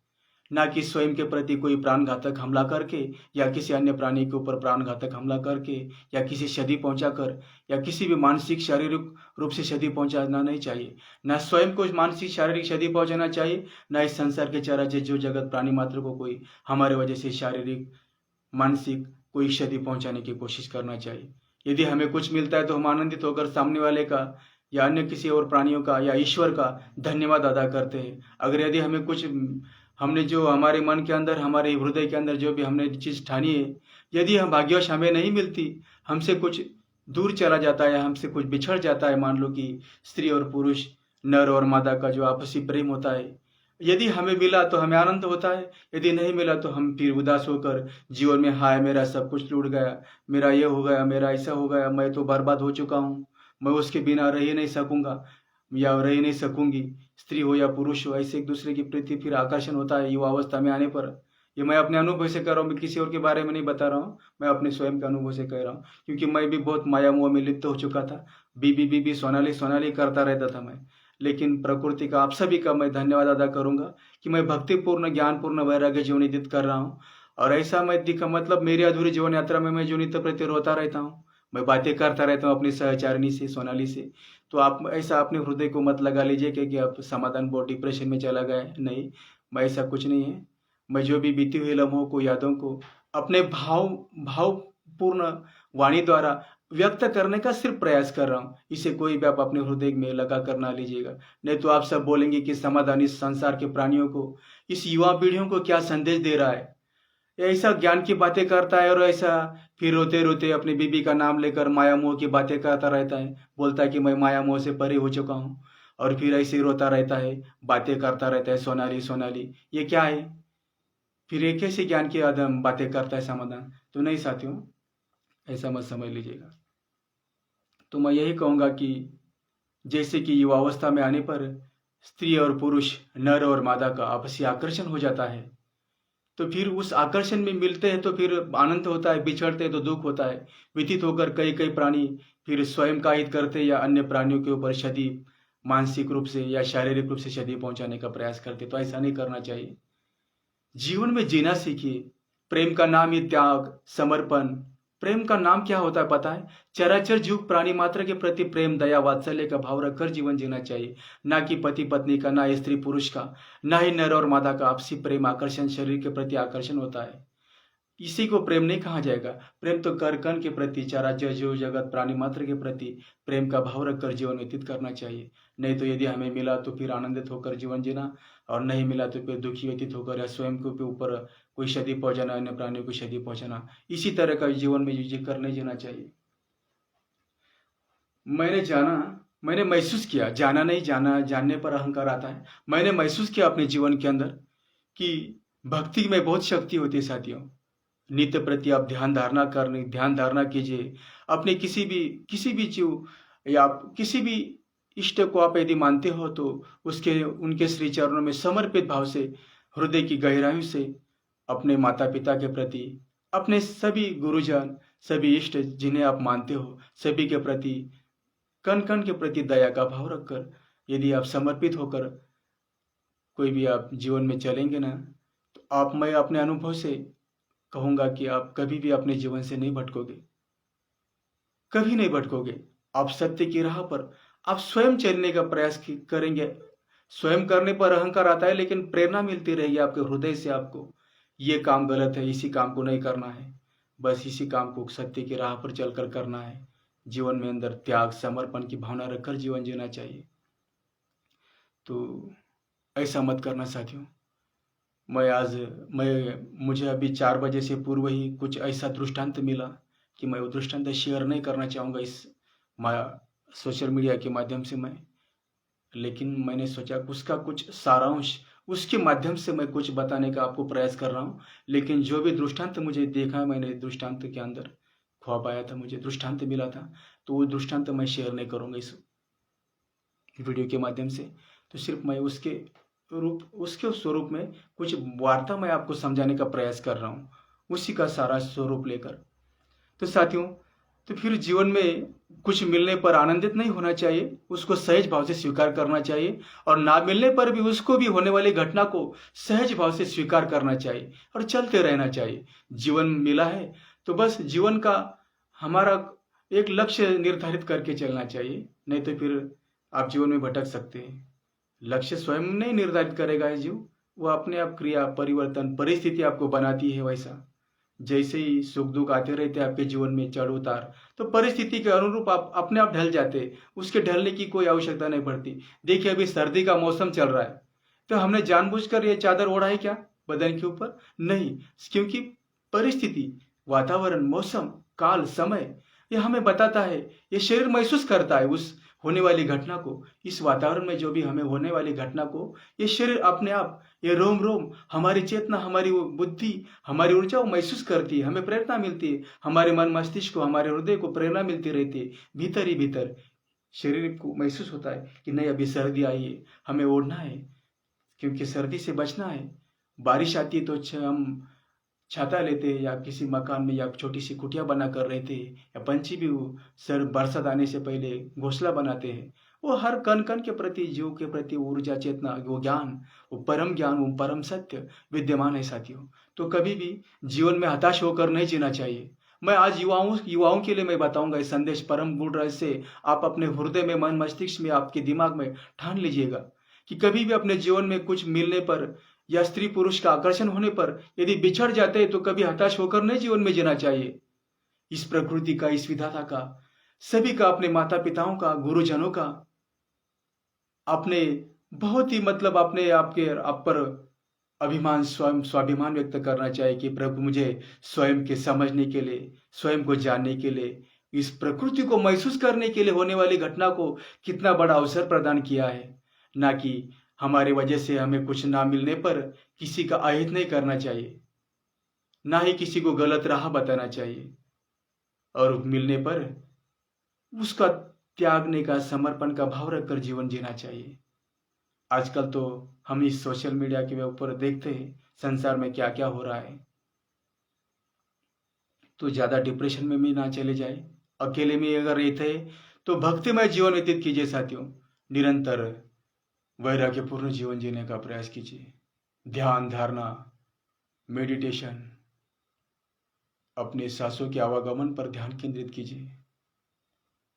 ना कि स्वयं के प्रति कोई प्राणघातक हमला करके, या किसी अन्य प्राणी के ऊपर प्राणघातक हमला करके, या किसी क्षति पहुंचाकर, या किसी भी मानसिक शारीरिक रूप से क्षति पहुंचाना नहीं चाहिए। ना स्वयं को मानसिक शारीरिक क्षति पहुंचाना चाहिए, ना इस संसार के चराचर जो जगत प्राणी मात्र को कोई हमारे वजह से शारीरिक, मानसिक कोई क्षति पहुंचाने की कोशिश करना चाहिए। यदि हमें कुछ मिलता है तो हम आनंदित होकर सामने वाले का या अन्य किसी और प्राणियों का या ईश्वर का धन्यवाद अदा करते हैं। अगर यदि हमें कुछ, हमने जो हमारे मन के अंदर, हमारे हृदय के अंदर जो भी हमने चीज ठानी है, यदि हम भाग्यवश हमें नहीं मिलती, हमसे कुछ दूर चला जाता है, हमसे कुछ बिछड़ जाता है, मान लो कि स्त्री और पुरुष, नर और मादा का जो आपसी प्रेम होता है, यदि हमें मिला तो हमें आनंद होता है, यदि नहीं मिला तो हम फिर उदास होकर जीवन में, हाय मेरा सब कुछ लूट गया, मेरा ये हो गया, मेरा ऐसा हो गया, मैं तो बर्बाद हो चुका हूँ, मैं उसके बिना रह ही नहीं सकूंगा या रह नहीं सकूंगी। स्त्री हो या पुरुष हो, ऐसे एक दूसरे के प्रति फिर आकर्षण होता है युवा अवस्था में आने पर। ये मैं अपने अनुभव से कर रहा हूँ, मैं किसी और के बारे में नहीं बता रहा हूँ, मैं अपने स्वयं के अनुभव से कह रहा हूँ, क्योंकि मैं भी बहुत माया मोह में लिप्त हो चुका था। बीबी सोनाली सोनाली करता रहता था मैं। लेकिन प्रकृति का, आप सभी का मैं धन्यवाद अदा करूंगा कि मैं भक्तिपूर्ण, ज्ञानपूर्ण, वैराग्य जीवन व्यतीत कर रहा हूँ। और ऐसा मैं दिखा, मतलब मेरी अधूरी जीवन यात्रा में मैं जो नित्य प्रति रोता रहता हूँ, मैं बातें करता रहता हूँ अपनी सहचारिणी से, सोनाली से। तो आप ऐसा अपने हृदय को मत लगा लीजिए कि अब समाधान बहुत डिप्रेशन में चला गया है, नहीं, मैं ऐसा कुछ नहीं है। मैं जो भी बीती हुई लम्हों को, यादों को अपने भावपूर्ण वाणी द्वारा व्यक्त करने का सिर्फ प्रयास कर रहा हूँ। इसे कोई भी आप अपने हृदय में लगा कर ना लीजिएगा, नहीं तो आप सब बोलेंगे कि समाधान इस संसार के प्राणियों को, इस युवा पीढ़ियों को क्या संदेश दे रहा है। ऐसा ज्ञान की बातें करता है और ऐसा फिर रोते रोते अपनी बीबी का नाम लेकर माया मोह की बातें करता रहता है, बोलता है कि मैं माया मोह से परे हो चुका हूँ, और फिर ऐसे ही रोता रहता है, बातें करता रहता है, सोनाली सोनाली। ये क्या है? फिर एक ऐसे ज्ञान की आदम बातें करता है समाधान। तो नहीं साथियों, ऐसा मत समझ लीजिएगा। तो मैं यही कहूँगा कि जैसे कि युवावस्था में आने पर स्त्री और पुरुष, नर और मादा का आपसी आकर्षण हो जाता है, तो फिर उस आकर्षण में मिलते हैं तो फिर आनंद होता है, बिछड़ते हैं तो दुख होता है। व्यतीत होकर कई कई प्राणी फिर स्वयं का हित करते या अन्य प्राणियों के ऊपर क्षति, मानसिक रूप से या शारीरिक रूप से क्षति पहुंचाने का प्रयास करते। तो ऐसा नहीं करना चाहिए। जीवन में जीना सीखिए। प्रेम का नाम ही त्याग, समर्पण। प्रेम का नाम क्या होता है पता है? चराचर जीव प्राणी मात्र के प्रति प्रेम, दया, वात्सल्य का भाव रखकर जीवन जीना चाहिए, ना कि पति पत्नी का, ना स्त्री पुरुष का, ना ही नर और मादा का आपसी प्रेम, आकर्षण, शरीर के प्रति आकर्षण होता है। इसी को प्रेम नहीं कहा जाएगा। प्रेम तो कर कण के प्रति, चराचर जीव जगत प्राणी मात्र के प्रति प्रेम का भाव रखकर जीवन व्यतीत करना चाहिए। नहीं तो यदि हमें मिला तो फिर आनंदित होकर जीवन जीना, और नहीं मिला तो फिर दुखी व्यतीत होकर या स्वयं के ऊपर कोई क्षति पहुंचाना, अन्य प्राणियों को क्षति पहुंचाना, इसी तरह का जीवन में जी कर नहीं जीना चाहिए। मैंने महसूस किया, जाना नहीं, जाना जानने पर अहंकार आता है। मैंने महसूस किया अपने जीवन के अंदर कि भक्ति में बहुत शक्ति होती है साथियों। नित्य प्रति आप ध्यान धारणा कीजिए। अपने किसी भी जीव या किसी भी इष्ट को आप यदि मानते हो तो उनके श्री चरणों में समर्पित भाव से, हृदय की गहराइयों से अपने माता पिता के प्रति, अपने सभी गुरुजन, सभी इष्ट जिन्हें आप मानते हो, सभी के प्रति, कण कण के प्रति दया का भाव रखकर यदि आप समर्पित होकर कोई भी आप जीवन में चलेंगे ना, तो मैं अपने अनुभव से कहूंगा कि आप कभी भी अपने जीवन से नहीं भटकोगे, कभी नहीं भटकोगे। आप सत्य की राह पर आप स्वयं चलने का प्रयास करेंगे। स्वयं करने पर अहंकार आता है, लेकिन प्रेरणा मिलती रहेगी आपके हृदय से। आपको ये काम गलत है, इसी काम को नहीं करना है, बस इसी काम को सत्य की राह पर चलकर करना है। जीवन में अंदर त्याग, समर्पण की भावना रखकर जीवन जीना चाहिए। तो ऐसा मत करना साथियों। मुझे अभी 4 बजे से पूर्व ही कुछ ऐसा दृष्टांत मिला कि मैं वो दृष्टांत शेयर नहीं करना चाहूँगा इस सोशल मीडिया के माध्यम से लेकिन मैंने सोचा उसका कुछ सारांश, उसके माध्यम से मैं कुछ बताने का आपको प्रयास कर रहा हूँ। लेकिन जो भी दृष्टांत मुझे देखा, मैंने दृष्टांत के अंदर ख्वाब आया था, मुझे दृष्टांत मिला था, तो वो दृष्टांत मैं शेयर नहीं करूँगा इस वीडियो के माध्यम से। तो सिर्फ मैं उसके स्वरूप में कुछ वार्ता मैं आपको समझाने का प्रयास कर रहा हूँ, उसी का सारा स्वरूप लेकर। तो साथियों, तो फिर जीवन में कुछ मिलने पर आनंदित नहीं होना चाहिए, उसको सहज भाव से स्वीकार करना चाहिए, और ना मिलने पर भी उसको भी होने वाली घटना को सहज भाव से स्वीकार करना चाहिए और चलते रहना चाहिए। जीवन मिला है तो बस जीवन का हमारा एक लक्ष्य निर्धारित करके चलना चाहिए, नहीं तो फिर आप जीवन में भटक सकते हैं। लक्ष्य स्वयं नहीं निर्धारित करेगा है जीव, वो अपने आप क्रिया, परिवर्तन, परिस्थिति आपको बनाती है। वैसा जैसे ही सुख दुख आते रहते हैं आपके जीवन में, चढ़ उतार, तो परिस्थिति के अनुरूप आप अपने आप ढल जाते, उसके ढलने की कोई आवश्यकता नहीं पड़ती। देखिए अभी सर्दी का मौसम चल रहा है, तो हमने जानबूझकर ये चादर ओढ़ा है क्या बदन के ऊपर? नहीं, क्योंकि परिस्थिति, वातावरण, मौसम, काल, समय ये हमें बताता है। ये शरीर महसूस करता है उस होने वाली घटना को, इस वातावरण में जो भी हमें होने वाली घटना को ये शरीर अपने आप, ये रोम रोम, हमारी चेतना, हमारी बुद्धि, हमारी ऊर्जा वो महसूस करती है, हमें प्रेरणा मिलती है, हमारे मन मस्तिष्क को, हमारे हृदय को प्रेरणा मिलती रहती है। भीतर ही भीतर शरीर को महसूस होता है कि नहीं अभी सर्दी आई है, हमें ओढ़ना है, क्योंकि सर्दी से बचना है। बारिश आती है तो हम छाता लेते हैं, या किसी मकान में या छोटी सी कुटिया बना कर रहते हैं, या पंछी भी बरसात आने से पहले घोंसला बनाते हैं। वो हर कण कण के प्रति, जीव के प्रति ऊर्जा, चेतना, वो ज्ञान, वो परम सत्य विद्यमान है साथियों। तो कभी भी जीवन में हताश होकर नहीं जीना चाहिए, मैं आज युवाओं के लिए मैं बताऊंगा इस संदेश परम गुण रहस्य से आप अपने हृदय में, मन मस्तिष्क में, आपके दिमाग में ठान लीजिएगा कि कभी भी अपने जीवन में कुछ मिलने पर या स्त्री पुरुष का आकर्षण होने पर यदि बिछड़ जाते हैं तो कभी हताश होकर नहीं जीवन में जीना चाहिए। इस प्रकृति का, इस विधाता का, सभी का, अपने माता पिताओं का, गुरुजनों का, अपने बहुत ही मतलब अपने आपके आप पर अभिमान, स्वयं स्वाभिमान व्यक्त करना चाहिए कि प्रभु मुझे स्वयं के समझने के लिए, स्वयं को जानने के लिए, इस प्रकृति को महसूस करने के लिए होने वाली घटना को कितना बड़ा अवसर प्रदान किया है। ना कि हमारे वजह से हमें कुछ ना मिलने पर किसी का अहित नहीं करना चाहिए, ना ही किसी को गलत राह बताना चाहिए, और मिलने पर उसका त्यागने का, समर्पण का भाव रखकर जीवन जीना चाहिए। आजकल तो हम इस सोशल मीडिया के ऊपर देखते हैं संसार में क्या क्या हो रहा है, तो ज़्यादा डिप्रेशन में भी ना चले जाए। अकेले में अगर रहते हैं तो भक्तिमय जीवन व्यतीत कीजिए साथियों। निरंतर वैराग्यपूर्ण जीवन जीने का प्रयास कीजिए। ध्यान, धारणा, मेडिटेशन, अपने सांसों के आवागमन पर ध्यान केंद्रित कीजिए।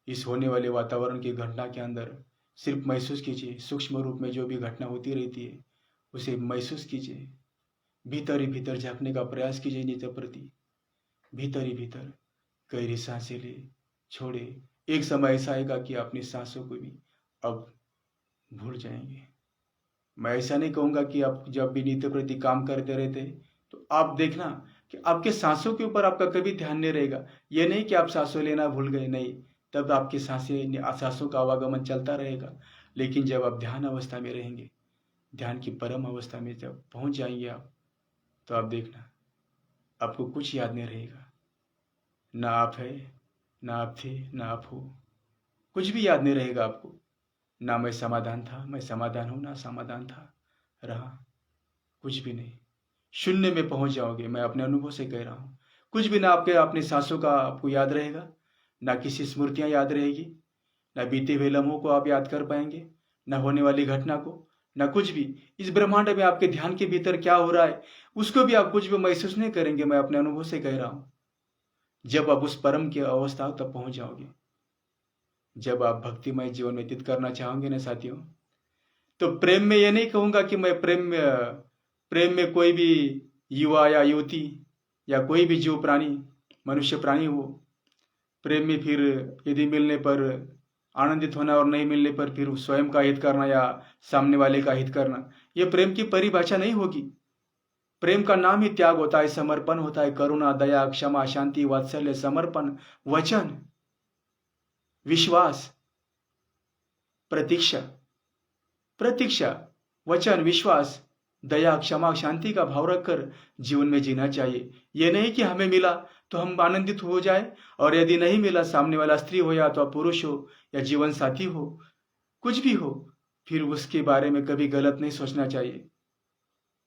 इस होने वाले वातावरण की घटना के अंदर सिर्फ महसूस कीजिए। सूक्ष्म रूप में जो भी घटना होती रहती है उसे महसूस कीजिए। भीतर ही भीतर झांकने का प्रयास कीजिए नित्य प्रति। भीतर ही भीतर गहरी सांसें ले, छोड़े। एक समय ऐसा आएगा कि अपनी सांसों को भी अब भूल जाएंगे। मैं ऐसा नहीं कहूँगा कि आप जब भी नित्य प्रति काम करते रहते तो आप देखना कि आपके सांसों के ऊपर आपका कभी ध्यान नहीं रहेगा। ये नहीं कि आप सांसों लेना भूल गए, नहीं, तब आपकी सांसों का आवागमन चलता रहेगा। लेकिन जब आप ध्यान अवस्था में रहेंगे, ध्यान की परम अवस्था में जब पहुंच जाएंगे आप, तो आप देखना आपको कुछ याद नहीं रहेगा। ना आप है, ना आप थे, ना आप हो, कुछ भी याद नहीं रहेगा आपको। ना मैं समाधान था, मैं समाधान हूँ, ना समाधान था रहा, कुछ भी नहीं। शून्य में पहुंच जाओगे। मैं अपने अनुभव से कह रहा हूँ। कुछ भी ना आपके अपने सांसों का आपको याद रहेगा, ना किसी स्मृतियाँ याद रहेगी, ना बीते हुए लम्हों को आप याद कर पाएंगे, ना होने वाली घटना को, ना कुछ भी। इस ब्रह्मांड में आपके ध्यान के भीतर क्या हो रहा है उसको भी आप कुछ भी महसूस नहीं करेंगे। मैं अपने अनुभव से कह रहा हूँ। जब आप उस परम की अवस्था तब पहुंच जाओगे, जब आप भक्तिमय जीवन व्यतीत करना चाहोगे ना साथियों, तो प्रेम में यह नहीं कहूंगा कि मैं प्रेम में कोई भी युवा या युवती या कोई भी जीव प्राणी, मनुष्य प्राणी हो, प्रेम में फिर यदि मिलने पर आनंदित होना और नहीं मिलने पर फिर स्वयं का हित करना या सामने वाले का हित करना, यह प्रेम की परिभाषा नहीं होगी। प्रेम का नाम ही त्याग होता है, समर्पण होता है, करुणा, दया, क्षमा, शांति, वात्सल्य, समर्पण, वचन, विश्वास, प्रतीक्षा, वचन, विश्वास, दया, क्षमा, शांति का भाव रखकर जीवन में जीना चाहिए। यह नहीं कि हमें मिला तो हम आनंदित हो जाए, और यदि नहीं मिला, सामने वाला स्त्री हो या तो पुरुष हो या जीवन साथी हो, कुछ भी हो, फिर उसके बारे में कभी गलत नहीं सोचना चाहिए।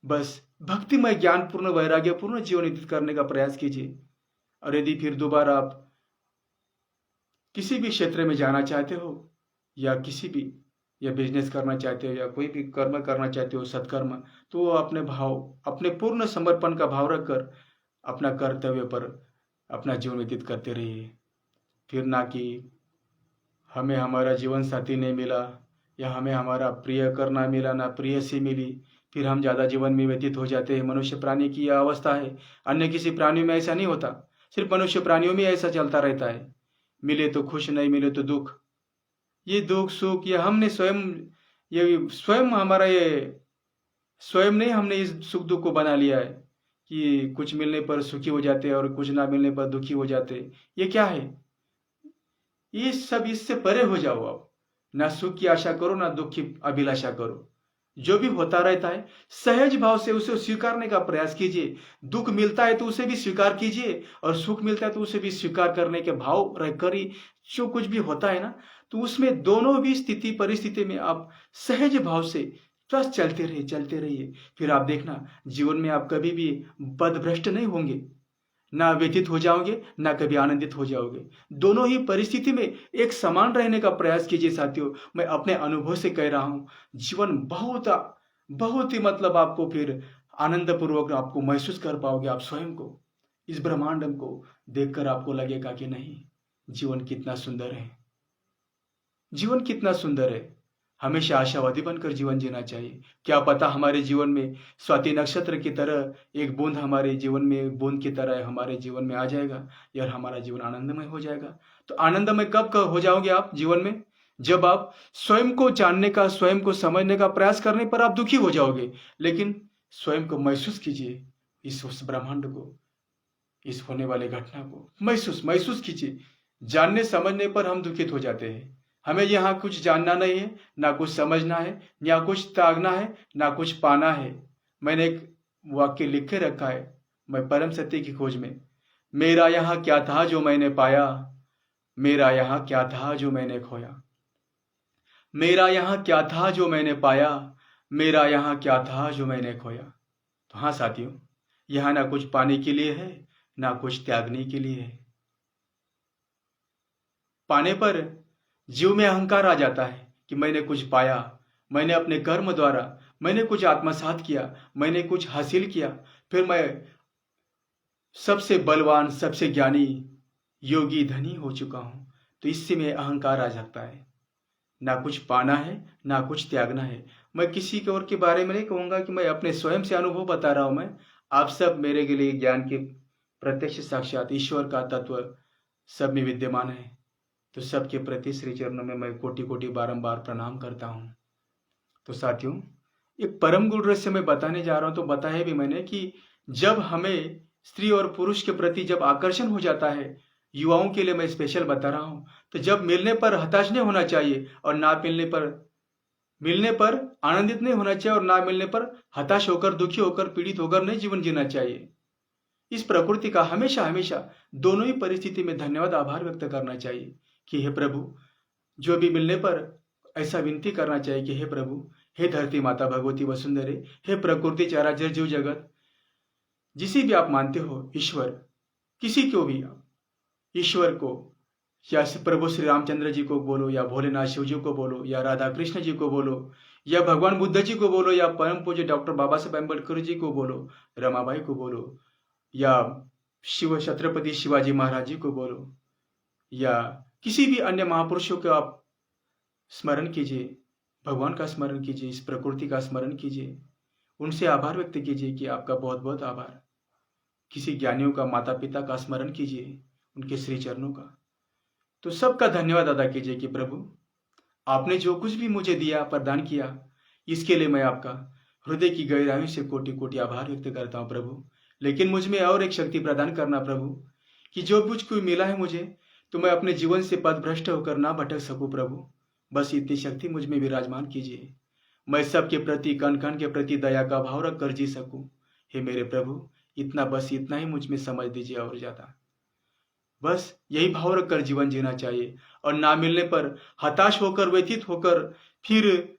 बस भक्तिमय, ज्ञानपूर्ण, वैराग्यपूर्ण जीवन व्यतीत करने का प्रयास कीजिए। और यदि फिर दोबारा आप किसी भी क्षेत्र में जाना चाहते हो या किसी भी या बिजनेस करना चाहते हो या कोई भी कर्म करना चाहते हो, सत्कर्म, तो अपने पूर्ण समर्पण का भाव रखकर अपना कर्तव्य पर अपना जीवन व्यतीत करते रहिए। फिर ना कि हमें हमारा जीवन साथी नहीं मिला या हमें हमारा प्रिय करना मिला, ना प्रिय सी मिली, फिर हम ज़्यादा जीवन में व्यतीत हो जाते हैं। मनुष्य प्राणी की यह अवस्था है। अन्य किसी प्राणियों में ऐसा नहीं होता, सिर्फ मनुष्य प्राणियों में ऐसा चलता रहता है। मिले तो खुश, नहीं मिले तो दुख। ये दुख सुख ये हमने स्वयं हमारा ये स्वयं नहीं, हमने इस सुख दुख को बना लिया है कि कुछ मिलने पर सुखी हो जाते हैं और कुछ ना मिलने पर दुखी हो जाते हैं। ये क्या है? ये सब, इससे परे हो जाओ आप। ना सुख की आशा करो, ना दुख की अभिलाषा करो। जो भी होता रहता है सहज भाव से उसे स्वीकारने का प्रयास कीजिए। दुख मिलता है तो उसे भी स्वीकार कीजिए, और सुख मिलता है तो उसे भी स्वीकार करने के भाव रखकर ही जो कुछ भी होता है ना, तो उसमें दोनों भी स्थिति परिस्थिति में आप सहज भाव से बस चलते रहिए। फिर आप देखना जीवन में आप कभी भी बदभ्रष्ट नहीं होंगे, ना व्यतीत हो जाओगे, ना कभी आनंदित हो जाओगे। दोनों ही परिस्थिति में एक समान रहने का प्रयास कीजिए साथियों। मैं अपने अनुभव से कह रहा हूं। जीवन बहुत ही मतलब आपको फिर आनंद पूर्वक आपको महसूस कर पाओगे आप स्वयं को। इस ब्रह्मांड को देखकर आपको लगेगा कि नहीं, जीवन कितना सुंदर है, जीवन कितना सुंदर है। हमेशा आशावादी बनकर जीवन जीना चाहिए। क्या पता हमारे जीवन में स्वाति नक्षत्र की तरह एक बूंद हमारे जीवन में, एक बूंद की तरह हमारे जीवन में आ जाएगा यार, हमारा जीवन आनंदमय हो जाएगा। तो आनंदमय कब हो जाओगे आप जीवन में? जब आप स्वयं को जानने का, स्वयं को समझने का प्रयास करने पर आप दुखी हो जाओगे। लेकिन स्वयं को महसूस कीजिए, इस उस ब्रह्मांड को, इस होने वाली घटना को महसूस महसूस कीजिए। जानने समझने पर हम दुखित हो जाते हैं। हमें यहाँ कुछ जानना नहीं है, ना कुछ समझना है, ना कुछ त्यागना है, ना कुछ पाना है। मैंने एक वाक्य लिख के रखा है, मैं परम सत्य की खोज में। मेरा यहाँ क्या था जो मैंने पाया, मेरा यहाँ क्या था जो मैंने खोया। मेरा यहाँ क्या था जो मैंने पाया, मेरा यहाँ क्या था जो मैंने खोया। तो हाँ साथियों, यहाँ ना कुछ पाने के लिए है, ना कुछ त्यागने के लिए है। पाने पर जीव में अहंकार आ जाता है कि मैंने कुछ पाया, मैंने अपने कर्म द्वारा मैंने कुछ आत्मसात किया, मैंने कुछ हासिल किया, फिर मैं सबसे बलवान, सबसे ज्ञानी, योगी, धनी हो चुका हूं। तो इससे में अहंकार आ जाता है। ना कुछ पाना है, ना कुछ त्यागना है। मैं किसी के और के बारे में नहीं कहूंगा कि मैं अपने स्वयं से अनुभव बता रहा हूं। मैं आप सब मेरे के लिए ज्ञान के प्रत्यक्ष साक्षात ईश्वर का तत्व सब में विद्यमान है। तो सबके प्रति श्री चरणों में मैं कोटि कोटि बारंबार प्रणाम करता हूँ। तो साथियों, एक परम गुरु रहस्य मैं बताने जा रहा हूँ। तो बताया भी मैंने कि जब हमें स्त्री और पुरुष के प्रति जब आकर्षण हो जाता है, युवाओं के लिए मैं स्पेशल बता रहा हूँ, तो जब मिलने पर हताश नहीं होना चाहिए और ना मिलने पर आनंदित नहीं होना चाहिए और ना मिलने पर हताश होकर, दुखी होकर, पीड़ित होकर नहीं जीवन जीना चाहिए। इस प्रकृति का हमेशा हमेशा दोनों ही परिस्थिति में धन्यवाद, आभार व्यक्त करना चाहिए कि हे प्रभु, जो भी मिलने पर ऐसा विनती करना चाहिए कि हे प्रभु, हे धरती माता भगवती वसुंधरे, हे प्रकृति चराचर जीव जगत, जिसे भी आप मानते हो ईश्वर, किसी को भी आप ईश्वर को, या प्रभु श्री रामचंद्र जी को बोलो, या भोलेनाथ शिव जी को बोलो, या राधा कृष्ण जी को बोलो, या भगवान बुद्ध जी को बोलो, या परम पूज्य डॉक्टर बाबा साहेब अम्बेडकर जी को बोलो, रमाबाई को बोलो, या शिव छत्रपति शिवाजी महाराज जी को बोलो, या किसी भी अन्य महापुरुषों को आप स्मरण कीजिए, भगवान का स्मरण कीजिए, इस प्रकृति का स्मरण कीजिए, उनसे आभार व्यक्त कीजिए कि आपका बहुत बहुत आभार। किसी ज्ञानियों का, माता पिता का स्मरण कीजिए, उनके श्री चरणों का। तो सबका धन्यवाद अदा कीजिए कि प्रभु, आपने जो कुछ भी मुझे दिया, प्रदान किया, इसके लिए मैं आपका हृदय की गहराइयों से कोटि कोटि आभार व्यक्त करता हूँ प्रभु। लेकिन मुझ में और एक शक्ति प्रदान करना प्रभु, कि जो कुछ कोई मिला है मुझे, तो मैं अपने जीवन से पथभ्रष्ट होकर ना भटक सकूं प्रभु। बस इतनी शक्ति मुझ में विराजमान कीजिए, मैं सबके प्रति, कण कण के प्रति दया का भाव रख कर जी सकूं। हे मेरे प्रभु, इतना, बस इतना ही मुझ में समझ दीजिए, और ज्यादा बस यही भाव रखकर जीवन जीना चाहिए। और ना मिलने पर हताश होकर, व्यथित होकर फिर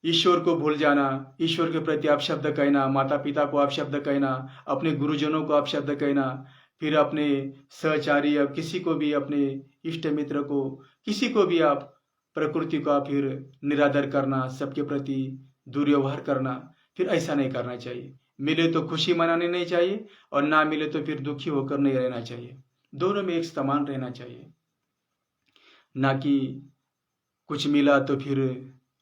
ईश्वर को भूल जाना, ईश्वर के प्रति आप शब्द कहना, माता पिता को आप शब्द कहना, अपने गुरुजनों को आप शब्द कहना, फिर अपने सहचारी या किसी को भी, अपने इष्ट मित्र को, किसी को भी आप, प्रकृति को आप फिर निरादर करना, सबके प्रति दुर्व्यवहार करना, फिर ऐसा नहीं करना चाहिए। मिले तो खुशी मनानी नहीं चाहिए, और ना मिले तो फिर दुखी होकर नहीं रहना चाहिए। दोनों में एक समान रहना चाहिए, ना कि कुछ मिला तो फिर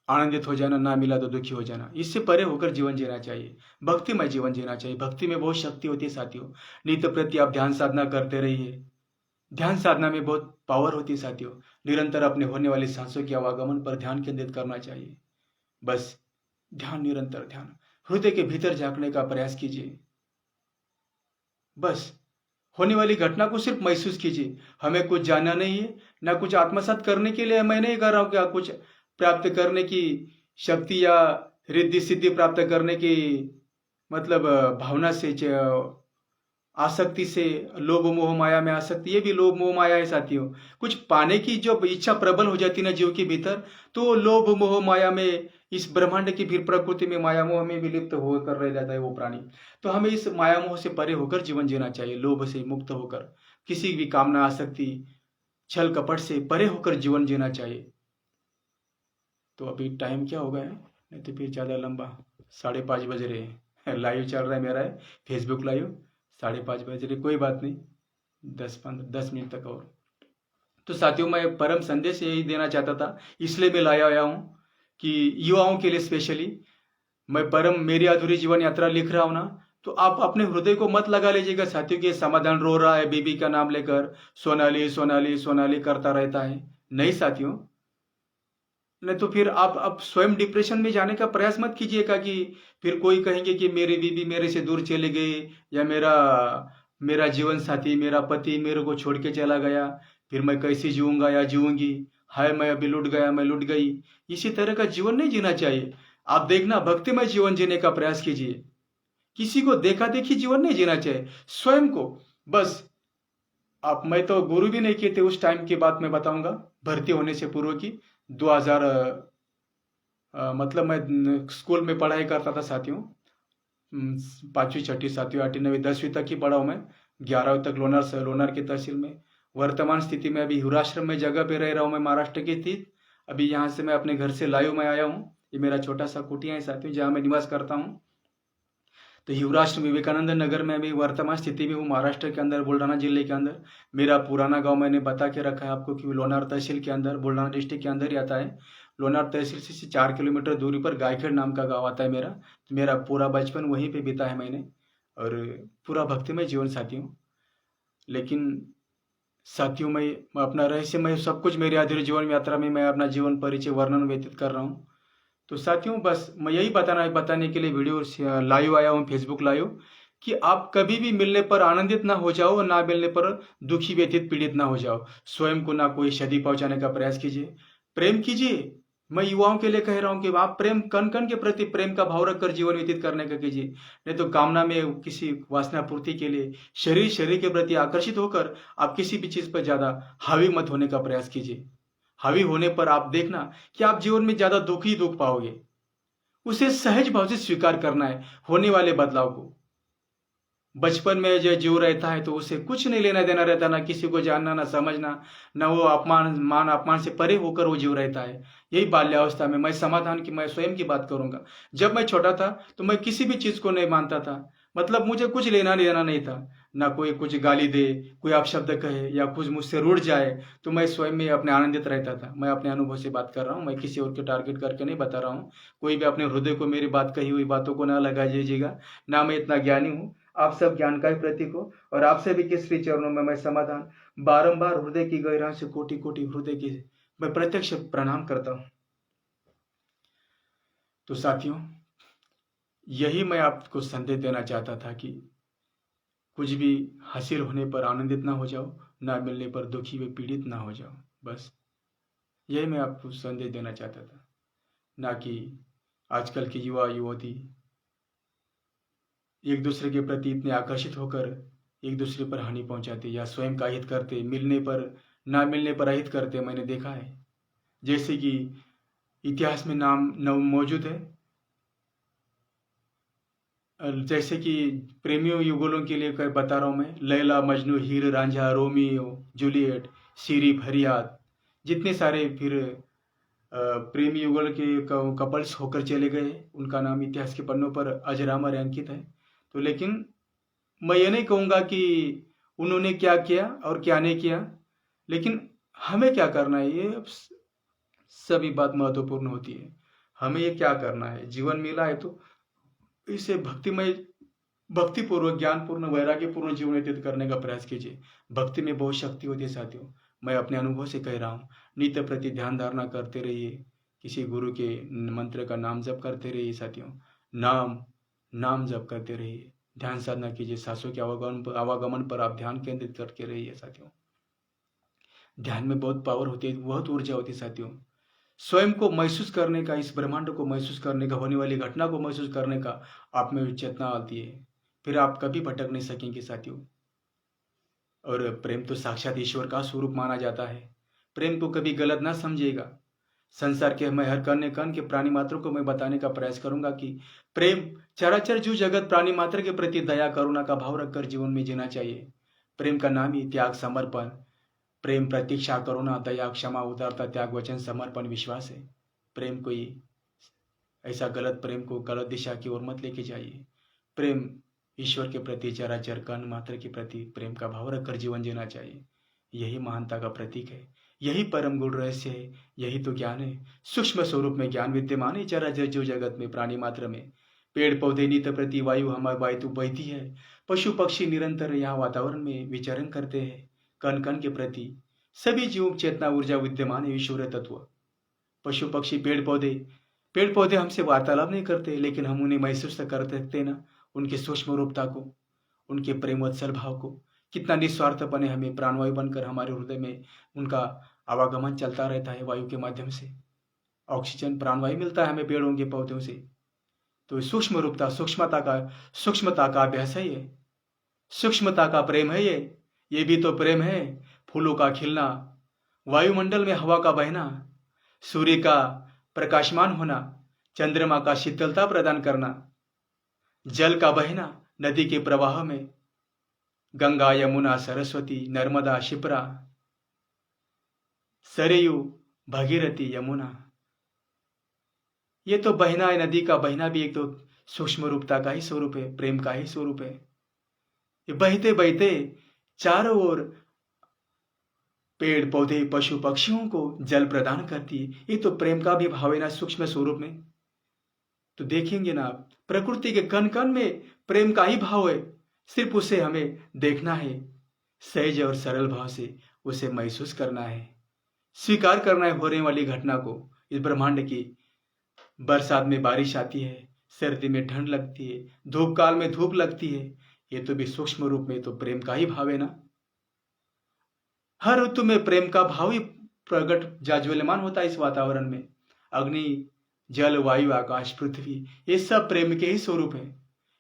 आनंदित हो जाना, ना मिला तो दुखी हो जाना। इससे परे होकर जीवन जीना चाहिए, भक्तिमय जीवन जीना चाहिए। भक्ति में बहुत शक्ति होती है साथियों। नित्य प्रति आप ध्यान साधना करते रहिए, ध्यान साधना में बहुत पावर होती है साथियों। निरंतर अपने होने वाली सांसों के आवागमन पर ध्यान केंद्रित करना चाहिए। बस ध्यान, निरंतर ध्यान, हृदय के भीतर झांकने का प्रयास कीजिए। बस होने वाली घटना को सिर्फ महसूस कीजिए। हमें कुछ जानना नहीं है, ना कुछ आत्मसात करने के लिए मैं नहीं कर रहा हूं क्या कुछ प्राप्त करने की शक्ति या रिद्धि सिद्धि प्राप्त करने की मतलब भावना से, आसक्ति से, लोभ मोह माया में आसक्ति, ये भी लोभ मोह माया है साथियों। कुछ पाने की जो इच्छा प्रबल हो जाती है ना जीव के भीतर, तो लोभ मोह माया में, इस ब्रह्मांड की फिर प्रकृति में, माया मोह में विलिप्त होकर रह जाता है वो प्राणी। तो हमें इस माया मोह से परे होकर जीवन जीना चाहिए, लोभ से मुक्त होकर, किसी भी कामना, आसक्ति, छल कपट से परे होकर जीवन जीना चाहिए। तो अभी टाइम क्या हो गया है, नहीं तो फिर ज़्यादा लंबा, 5:30 बज रहे हैं। लाइव चल रहा है मेरा, फेसबुक लाइव, 5:30 बज रहे, कोई बात नहीं, 10 मिनट तक और। तो साथियों, मैं परम संदेश यही देना चाहता था, इसलिए मैं लाया आया हूँ कि युवाओं के लिए स्पेशली मैं परम मेरी अधूरी जीवन यात्रा लिख रहा हूं ना, तो आप अपने हृदय को मत लगा लीजिएगा साथियों कि समाधान रो रहा है बीबी का नाम लेकर, सोनाली सोनाली सोनाली करता रहता है। नहीं साथियों, नहीं तो फिर आप स्वयं डिप्रेशन में जाने का प्रयास मत कीजिएगा कि फिर कोई कहेंगे कि मेरी बीबी मेरे से दूर चले गई, या मेरा मेरा जीवन साथी मेरा पति मेरे को छोड़ के चला गया, फिर मैं कैसे जीऊंगा या जीऊंगी, हाय मैं अभी लुट गया, मैं लुट गई। इसी तरह का जीवन नहीं जीना चाहिए। आप देखना, भक्तिमय जीवन जीने का प्रयास कीजिए। किसी को देखा देखी जीवन नहीं जीना चाहिए, स्वयं को बस। आप, मैं तो गुरु भी नहीं किए थे उस टाइम की बात मैं बताऊंगा, भर्ती होने से पूर्व की 2000 मतलब मैं स्कूल में पढ़ाई करता था साथियों, 5वीं 6वीं 7वीं 8वीं 9वीं 10वीं तक ही पढ़ा हूँ मैं, 11वीं तक लोनार से, लोनार की तहसील में। वर्तमान स्थिति में अभी हिवराश्रम में जगह पे रह रहा हूँ मैं, महाराष्ट्र की स्थित। अभी यहाँ से मैं अपने घर से लाइव में आया हूँ, ये मेरा छोटा सा कुटिया है साथियों जहाँ मैं निवास करता हूँ। तो युवराष्ट्र विवेकानंद नगर में अभी वर्तमान स्थिति में हूँ, महाराष्ट्र के अंदर, बुल्ढाना जिले के अंदर। मेरा पुराना गांव मैंने बता के रखा है आपको कि लोनार तहसील के अंदर, बुल्ढाना डिस्ट्रिक्ट के अंदर ही आता है। लोनार तहसील से 4 किलोमीटर दूरी पर गायखेड़ नाम का गांव आता है मेरा। तो मेरा पूरा बचपन वहीं पे बीता है मैंने, और पूरा भक्तिमय जीवन साथियों। लेकिन साथियों, मैं अपना रहस्य, मैं सब कुछ मेरी अधूरी जीवन यात्रा में मैं अपना जीवन परिचय वर्णन व्यतीत कर रहा हूँ। तो साथियों, बस मैं यही बताने के लिए वीडियो लाइव आया हूँ, फेसबुक लाइव, कि आप कभी भी मिलने पर आनंदित ना हो जाओ, ना मिलने पर दुखी व्यथित पीड़ित ना हो जाओ। स्वयं को ना कोई क्षति पहुंचाने का प्रयास कीजिए, प्रेम कीजिए। मैं युवाओं के लिए कह रहा हूं कि आप प्रेम, कण कण के प्रति प्रेम का भाव रखकर जीवन व्यतीत करने का कीजिए। नहीं तो कामना में किसी वासना पूर्ति के लिए शरीर के प्रति आकर्षित होकर आप किसी भी चीज पर ज्यादा हावी मत होने का प्रयास कीजिए। हावी होने पर आप देखना कि आप जीवन में ज्यादा दुख ही दुख पाओगे। उसे सहज भाव से स्वीकार करना है, होने वाले बदलाव को। बचपन में जो जीव रहता है तो उसे कुछ नहीं लेना देना रहता, ना किसी को जानना, ना समझना, ना वो मान अपमान से परे होकर वो जीव रहता है। यही बाल्यावस्था में मैं समाधान की, मैं स्वयं की बात करूंगा। जब मैं छोटा था तो मैं किसी भी चीज को नहीं मानता था, मतलब मुझे कुछ लेना देना नहीं था। ना कोई कुछ गाली दे, कोई अपशब्द कहे, या कुछ मुझसे रूठ जाए, तो मैं स्वयं में अपने आनंदित रहता था। मैं अपने अनुभव से बात कर रहा हूँ, मैं किसी और को टारगेट करके नहीं बता रहा हूँ। कोई भी अपने हृदय को मेरी बात कही हुई बातों को ना लगा दीजिएगा। ना मैं इतना ज्ञानी हूँ, आप सब ज्ञान का ही प्रतीक हो। और आपसे भी के श्री चरणों में मैं समाधान बारंबार हृदय की गहराई से कोटि कोटि हृदय की मैं प्रत्यक्ष प्रणाम करता हूं। तो साथियों, यही मैं आपको संदेश देना चाहता था कि कुछ भी हासिल होने पर आनंदित ना हो जाओ, ना मिलने पर दुखी व पीड़ित ना हो जाओ। बस यही मैं आपको संदेश देना चाहता था। ना कि आजकल के युवा युवती एक दूसरे के प्रति इतने आकर्षित होकर एक दूसरे पर हानि पहुंचाते, या स्वयं का हित करते, मिलने पर ना मिलने पर अहित करते, मैंने देखा है। जैसे कि इतिहास में नाम मौजूद है, जैसे कि प्रेमियों युगलों के लिए बता रहा हूं मैं, लैला मजनू, हीर रांझा, रोमियो जूलियट, सीरी फरियाद, जितने सारे फिर प्रेमी युगल के कपल्स होकर चले गए, उनका नाम इतिहास के पन्नों पर अजरामर अंकित है। तो लेकिन मैं ये नहीं कहूँगा कि उन्होंने क्या किया और क्या नहीं किया, लेकिन हमें क्या करना है, ये सभी बात महत्वपूर्ण होती है। हमें ये क्या करना है, जीवन मिला है तो इसे भक्तिमय, भक्तिपूर्वक, ज्ञानपूर्ण, वैराग्यपूर्ण जीवन व्यतीत करने का प्रयास कीजिए। भक्ति में बहुत शक्ति होती है साथियों, मैं अपने अनुभव से कह रहा हूँ। नित्य प्रति ध्यान धारणा करते रहिए, किसी गुरु के मंत्र का नाम जप करते रहिए साथियों। नाम नाम जप करते रहिए, ध्यान साधना कीजिए, सांसों के आवागमन पर आप ध्यान केंद्रित करके रहिए साथियों। ध्यान में बहुत पावर होती है, बहुत ऊर्जा होती है साथियों। स्वयं को महसूस करने का, इस ब्रह्मांड को महसूस करने का, होने वाली घटना को महसूस करने का आप में चेतना आती है, फिर आप कभी भटक नहीं सकेंगे साथियों। और प्रेम तो साक्षात ईश्वर का स्वरूप माना जाता है। प्रेम को कभी गलत ना समझिएगा। संसार के मैं हर कण कण के प्राणी मात्रों को मैं बताने का प्रयास करूंगा कि प्रेम, चराचर जीव जगत प्राणी मात्र के प्रति दया करुणा का भाव रखकर जीवन में जीना चाहिए। प्रेम का नाम ही त्याग, समर्पण, प्रेम, प्रतीक्षा, करुणा, दया, क्षमा, उदारता, त्याग, वचन, समर्पण, विश्वास है। प्रेम कोई ऐसा गलत प्रेम को गलत दिशा की ओर मत लेके जाइए। प्रेम ईश्वर के प्रति, चराचर कण मात्र के प्रति प्रेम का भाव रखकर जीवन जीना चाहिए। यही महानता का प्रतीक है, यही परम गुण रहस्य है, यही तो ज्ञान है। सूक्ष्म स्वरूप में ज्ञान विद्यमान है चराचर जीव जगत में, प्राणी मात्र में। पेड़ पौधे नित प्रति वायु हमारी वायु बहती है, पशु पक्षी निरंतर यहाँ वातावरण में विचरण करते हैं। कण कण के प्रति सभी जीवों की चेतना ऊर्जा विद्यमान है, ईश्वर तत्व। पशु पक्षी पेड़ पौधे हमसे वार्तालाप नहीं करते, लेकिन हम उन्हें महसूस कर सकते ना, उनके सूक्ष्म रूपता को, उनके प्रेमोत्सल भाव को। कितना निस्वार्थपने हमें प्राणवायु बनकर हमारे हृदय में उनका आवागमन चलता रहता है। वायु के माध्यम से ऑक्सीजन प्राणवायु मिलता है हमें पेड़ों के पौधों से। तो सूक्ष्म रूपता, सूक्ष्मता का अभ्यास है ये, सूक्ष्मता का प्रेम है ये भी तो प्रेम है। फूलों का खिलना, वायुमंडल में हवा का बहना, सूर्य का प्रकाशमान होना, चंद्रमा का शीतलता प्रदान करना, जल का बहना नदी के प्रवाह में, गंगा यमुना सरस्वती नर्मदा शिप्रा सरयू भगीरथी यमुना, ये तो बहना है। नदी का बहना भी एक तो सूक्ष्म रूपता का ही स्वरूप है, प्रेम का ही स्वरूप है। ये बहते बहते चारों ओर पेड़ पौधे पशु पक्षियों को जल प्रदान करती है। ये तो प्रेम का भी भाव है ना, सूक्ष्म स्वरूप में। तो देखेंगे ना आप, प्रकृति के कण कण में प्रेम का ही भाव है। सिर्फ उसे हमें देखना है, सहज और सरल भाव से उसे महसूस करना है, स्वीकार करना है होने वाली घटना को। इस ब्रह्मांड की बरसात में बारिश आती है, सर्दी में ठंड लगती है, धूप काल में धूप लगती है, ये तो भी सूक्ष्म रूप में तो प्रेम का ही भाव है ना। हर ऋतु में प्रेम का भाव ही प्रकट जाज्वल्यमान होता है इस वातावरण में। अग्नि जल वायु आकाश पृथ्वी, ये सब प्रेम के ही स्वरूप है।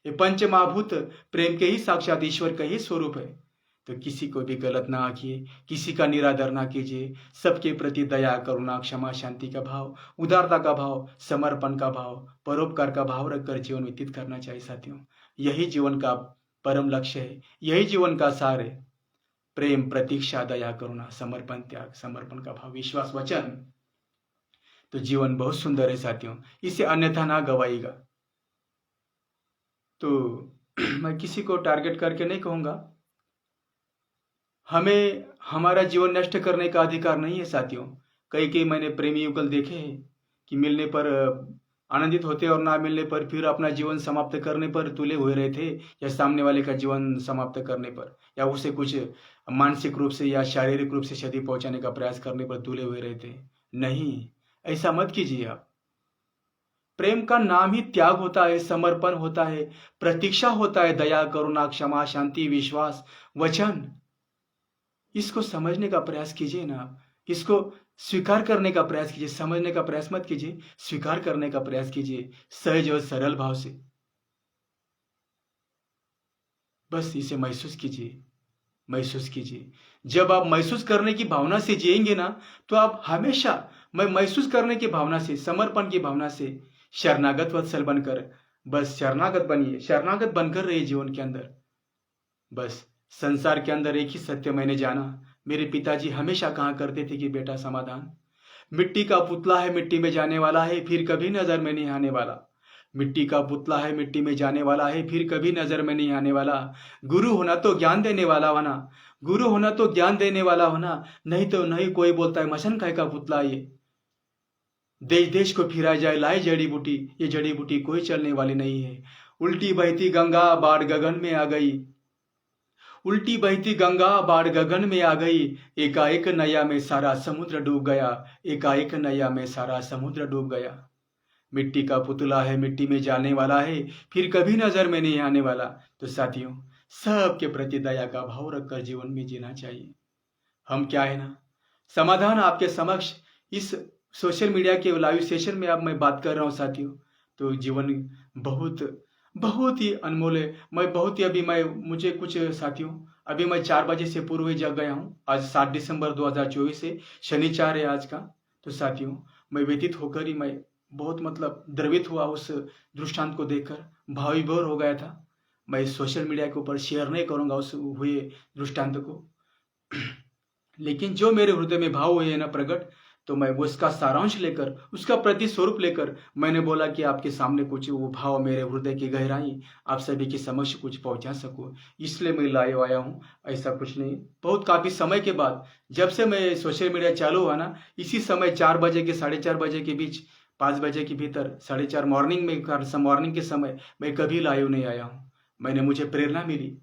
ये पंच महाभूत प्रेम के ही साक्षात ईश्वर का ही स्वरूप है। तो किसी को भी गलत ना आंकिए, किसी का निरादर ना कीजिए। सबके प्रति दया करुणा क्षमा शांति का भाव, उदारता का भाव, समर्पण का भाव, परोपकार का भाव रखकर जीवन व्यतीत करना चाहिए साथियों। यही जीवन का परम लक्ष्य है, यही जीवन का सार है। प्रेम प्रतीक्षा दया करुणा समर्पण त्याग, समर्पण का भाव विश्वास वचन, तो जीवन बहुत सुंदर है साथियों, इसे अन्यथा ना गवाइएगा। तो मैं किसी को टारगेट करके नहीं कहूंगा, हमें हमारा जीवन नष्ट करने का अधिकार नहीं है साथियों। कई मैंने प्रेमी युगल देखे हैं कि मिलने पर आनंदित होते और ना मिलने पर फिर अपना जीवन समाप्त करने पर तुले हुए रहे थे, या सामने वाले का जीवन समाप्त करने पर, या उसे कुछ मानसिक रूप से या शारीरिक रूप से क्षति पहुंचाने का प्रयास करने पर तुले हुए रहे थे। नहीं, ऐसा मत कीजिए आप। प्रेम का नाम ही त्याग होता है, समर्पण होता है, प्रतीक्षा होता है, दया करुणा क्षमा शांति विश्वास वचन। इसको समझने का प्रयास कीजिए ना, इसको स्वीकार करने का प्रयास कीजिए। समझने का प्रयास मत कीजिए, स्वीकार करने का प्रयास कीजिए सहज और सरल भाव से। बस इसे महसूस कीजिए, महसूस कीजिए। जब आप महसूस करने की भावना से जिएंगे ना, तो आप हमेशा मैं महसूस करने की भावना से, समर्पण की भावना से, शरणागत वत्सल बनकर, बस शरणागत बनिए, शरणागत बनकर रहिए जीवन के अंदर। बस संसार के अंदर एक ही सत्य मैंने जाना, मेरे पिताजी हमेशा कहा करते थे कि बेटा समाधान, मिट्टी का पुतला है, मिट्टी में जाने वाला है, फिर कभी नजर में नहीं आने वाला। मिट्टी का पुतला है, मिट्टी में जाने वाला है, फिर कभी नजर में नहीं आने वाला। गुरु होना तो ज्ञान देने वाला होना, गुरु होना तो ज्ञान देने वाला होना, नहीं तो नहीं। कोई बोलता है मशन काय का पुतला ये, देश देश को फिराया जाए लाए जड़ी बूटी, ये जड़ी बूटी कोई चलने वाली नहीं है। उल्टी बहती गंगा बाढ़ गगन में आ गई, उल्टी बहती गंगा बाढ़ गगन में आ गई, एकाएक नैया में सारा समुद्र डूब गया, एकाएक नैया में सारा समुद्र डूब गया। मिट्टी का पुतला है, मिट्टी में जाने वाला है, फिर कभी नजर में नहीं आने वाला। तो साथियों, सबके प्रति दया का भाव रखकर जीवन में जीना चाहिए। हम क्या है ना, समाधान आपके समक्ष इस सोशल मीडिया के लाइव सेशन में अब मैं बात कर रहा हूँ साथियों। तो जीवन बहुत बहुत ही अनमोल है। मुझे कुछ साथियों, अभी मैं 4 बजे से पूर्व ही जग गया हूँ। आज 7 दिसंबर 2024 है, शनिवार है आज का। तो साथियों, मैं व्यतीत होकर ही मैं बहुत द्रवित हुआ उस दृष्टांत को देखकर, भाव विभोर हो गया था। मैं सोशल मीडिया के ऊपर शेयर नहीं करूंगा उस हुए दृष्टांत को, लेकिन जो मेरे हृदय में भाव हुए ना प्रकट, तो मैं वो उसका सारांश लेकर, उसका प्रतिस्वरूप लेकर मैंने बोला कि आपके सामने कुछ वो भाव, मेरे हृदय की गहराई आप सभी के समक्ष कुछ पहुंचा सकूं, इसलिए मैं लाइव आया हूं। ऐसा कुछ नहीं। बहुत काफ़ी समय के बाद जब से मैं सोशल मीडिया चालू हुआ ना, इसी समय 4 बजे के 4:30 बजे के बीच, 5 बजे के भीतर, 4:30 मॉर्निंग में, मॉर्निंग के समय मैं कभी लाइव नहीं आया हूँ। मैंने, मुझे प्रेरणा मिली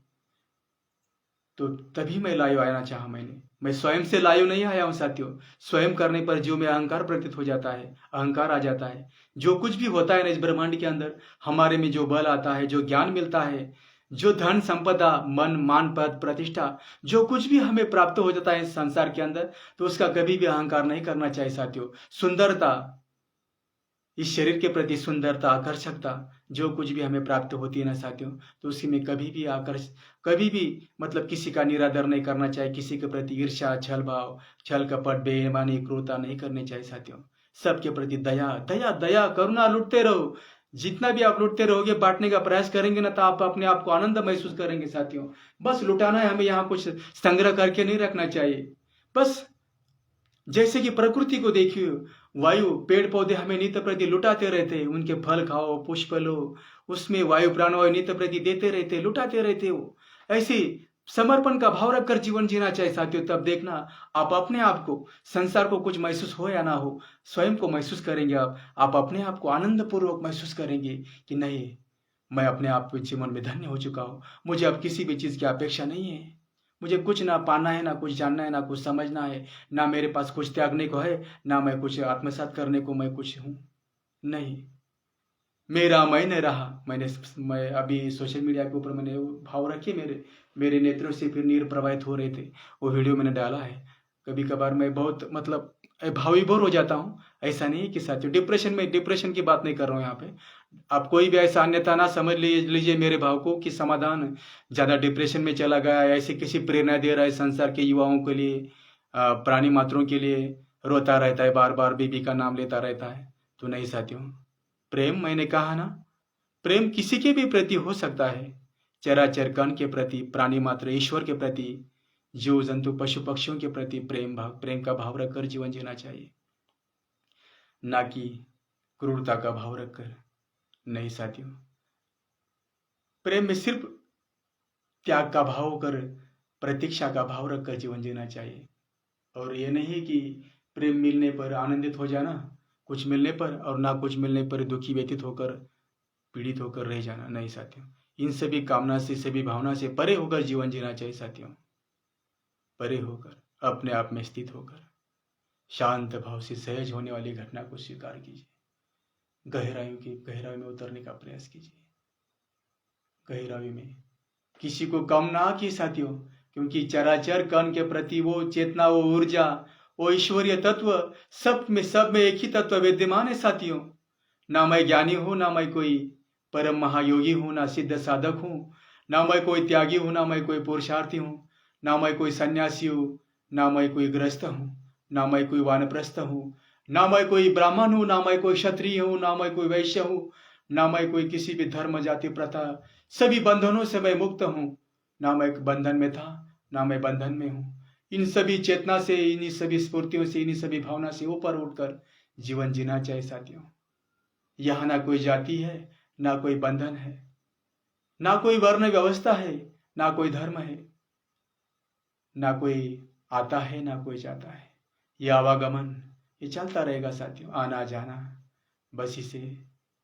तो तभी मैं लाइव आना चाहा। मैं स्वयं से लाइव नहीं आया हूं साथियों। स्वयं करने पर जीव में अहंकार प्रतीत हो जाता है, अहंकार आ जाता है। जो कुछ भी होता है ना इस ब्रह्मांड के अंदर, हमारे में जो बल आता है, जो ज्ञान मिलता है, जो धन संपदा, मन मान पद प्रतिष्ठा, जो कुछ भी हमें प्राप्त हो जाता है इस संसार के अंदर, तो उसका कभी भी अहंकार नहीं करना चाहिए साथियों। सुंदरता, इस शरीर के प्रति सुंदरता, आकर्षकता, जो कुछ भी हमें प्राप्त होती है ना साथियों, तो उसी में कभी भी मतलब किसी का निरादर नहीं करना चाहिए। किसी के प्रति ईर्ष्या, छल भाव, छल कपट, बेईमानी, क्रूरता नहीं करनी चाहिए साथियों। सबके प्रति दया दया दया करुणा लुटते रहो। जितना भी आप लुटते रहोगे, बांटने का प्रयास करेंगे ना, तो आप अपने आप को आनंद महसूस करेंगे साथियों। बस लुटाना है हमें, यहाँ कुछ संग्रह करके नहीं रखना चाहिए। बस जैसे कि प्रकृति को देखिए, वायु, पेड़ पौधे हमें नित्य प्रति लुटाते रहते हैं। उनके फल खाओ, पुष्प लो, उसमें वायु प्राणवायु नित्य प्रति देते रहते, लुटाते रहते हो। ऐसे समर्पण का भाव रखकर जीवन जीना चाहिए साथियों। तब देखना, आप अपने आप को, संसार को कुछ महसूस हो या ना हो, स्वयं को महसूस करेंगे। आप अपने आप को आनंद पूर्वक महसूस करेंगे कि नहीं, मैं अपने आप के जीवन में धन्य हो चुका हूँ। मुझे अब किसी भी चीज की अपेक्षा नहीं है। मुझे कुछ ना पाना है, ना कुछ जानना है, ना कुछ समझना है, ना मेरे पास कुछ त्यागने को है, ना मैं कुछ आत्मसात करने को मैं कुछ हूं। नहीं, मेरा मैं नहीं रहा। मैं अभी सोशल मीडिया के ऊपर मैंने भाव रखे, मेरे नेत्रों से फिर नीर प्रवाहित हो रहे थे। वो वीडियो मैंने डाला है। कभी कभार मैं बहुत मतलब भाव हो जाता हूँ। ऐसा नहीं है कि साथियों डिप्रेशन की बात नहीं कर रहा हूँ यहाँ पे। आप कोई भी ऐसा अन्यथा ना समझ लीजिए मेरे भाव को कि समाधान, ज्यादा डिप्रेशन में चला गया है, ऐसे किसी प्रेरणा दे रहा है संसार के युवाओं के लिए, प्राणी मात्रों के लिए, रोता रहता है, बार बार बीबी का नाम लेता रहता है। तो नहीं साथियों, प्रेम, मैंने कहा ना, प्रेम किसी के भी प्रति हो सकता है। चराचर कण के प्रति, प्राणी मात्र, ईश्वर के प्रति, जीव जंतु पशु पक्षियों के प्रति प्रेम का भाव रखकर जीवन जीना चाहिए, ना कि क्रूरता का भाव रखकर। नहीं साथियों, प्रेम में सिर्फ त्याग का भाव होकर, प्रतीक्षा का भाव रखकर जीवन जीना चाहिए। और ये नहीं कि प्रेम मिलने पर आनंदित हो जाना, कुछ मिलने पर, और ना कुछ मिलने पर दुखी व्यतीत होकर, पीड़ित होकर रह जाना। नहीं साथियों, इन सभी कामना से, सभी भावना से परे होकर जीवन जीना चाहिए साथियों। परे होकर, अपने आप में स्थित होकर, शांत भाव से सहज होने वाली घटना को स्वीकार कीजिए। गहराई में उतरने का प्रयास कीजिए। गहराई में किसी को कम ना की साथियों, क्योंकि चराचर कण के प्रति वो चेतना, वो ऊर्जा, वो ईश्वरीय तत्व, सब में एक ही तत्व विद्यमान है साथियों। ना मैं ज्ञानी हूं, ना मैं कोई परम महायोगी हूं, ना सिद्ध साधक हूं, ना मैं कोई त्यागी हूं, ना मैं कोई पुरुषार्थी हूं, ना मैं कोई सन्यासी हूं, ना मैं कोई गृहस्थ हूं, ना मैं कोई वानप्रस्थ हूं, ना मैं कोई ब्राह्मण हूं, ना मैं कोई क्षत्रिय हूं, ना मैं कोई वैश्य हूं, ना मैं कोई किसी भी धर्म जाति प्रथा, सभी बंधनों से मैं मुक्त हूं। ना मैं एक बंधन में था, ना मैं बंधन में हूं। इन सभी चेतना से, इन्हीं सभी स्फूर्तियों से, इन्हीं सभी भावना से ऊपर उठकर जीवन जीना चाहिए साथियों। यहाँ ना कोई जाति है, ना कोई बंधन है, ना कोई वर्ण व्यवस्था है, ना कोई धर्म है, ना कोई आता है, ना कोई जाता है। ये आवागमन, ये चलता रहेगा साथियों, आना जाना। बस इसे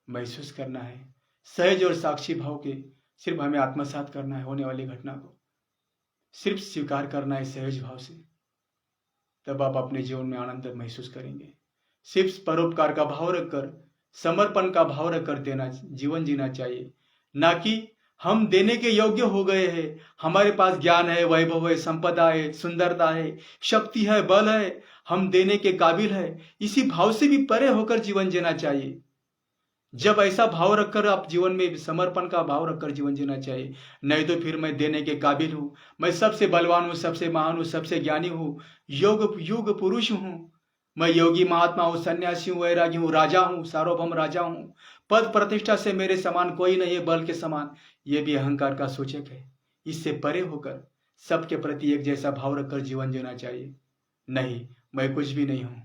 महसूस करना है, सहज और साक्षी भाव के सिर्फ हमें आत्मसात करना है। होने वाली घटना को सिर्फ स्वीकार करना है सहज भाव से। तब आप अपने जीवन में आनंद महसूस करेंगे। सिर्फ परोपकार का भाव रखकर, समर्पण का भाव रखकर देना, जीवन जीना चाहिए। ना कि हम देने के योग्य हो गए हैं, हमारे पास ज्ञान है, वैभव है, संपदा है, सुंदरता है, शक्ति है, बल है, हम देने के काबिल है, इसी भाव से भी परे होकर जीवन जीना चाहिए। जब ऐसा भाव रखकर आप जीवन में, समर्पण का भाव रखकर जीवन जीना चाहिए। नहीं तो फिर मैं देने के काबिल हूं, मैं सबसे बलवान हूं, सबसे महान हूं, सबसे ज्ञानी हूं, युग पुरुष हूं, मैं योगी महात्मा हूं, सन्यासी हूं, वैरागी हूं, राजा हूं, सार्वभौम राजा हूं, पद प्रतिष्ठा से मेरे समान कोई नहीं है, बल के समान। यह भी अहंकार का सूचक है। इससे परे होकर सबके प्रति एक जैसा भाव रखकर जीवन जीना चाहिए। नहीं, मैं कुछ भी नहीं हूं,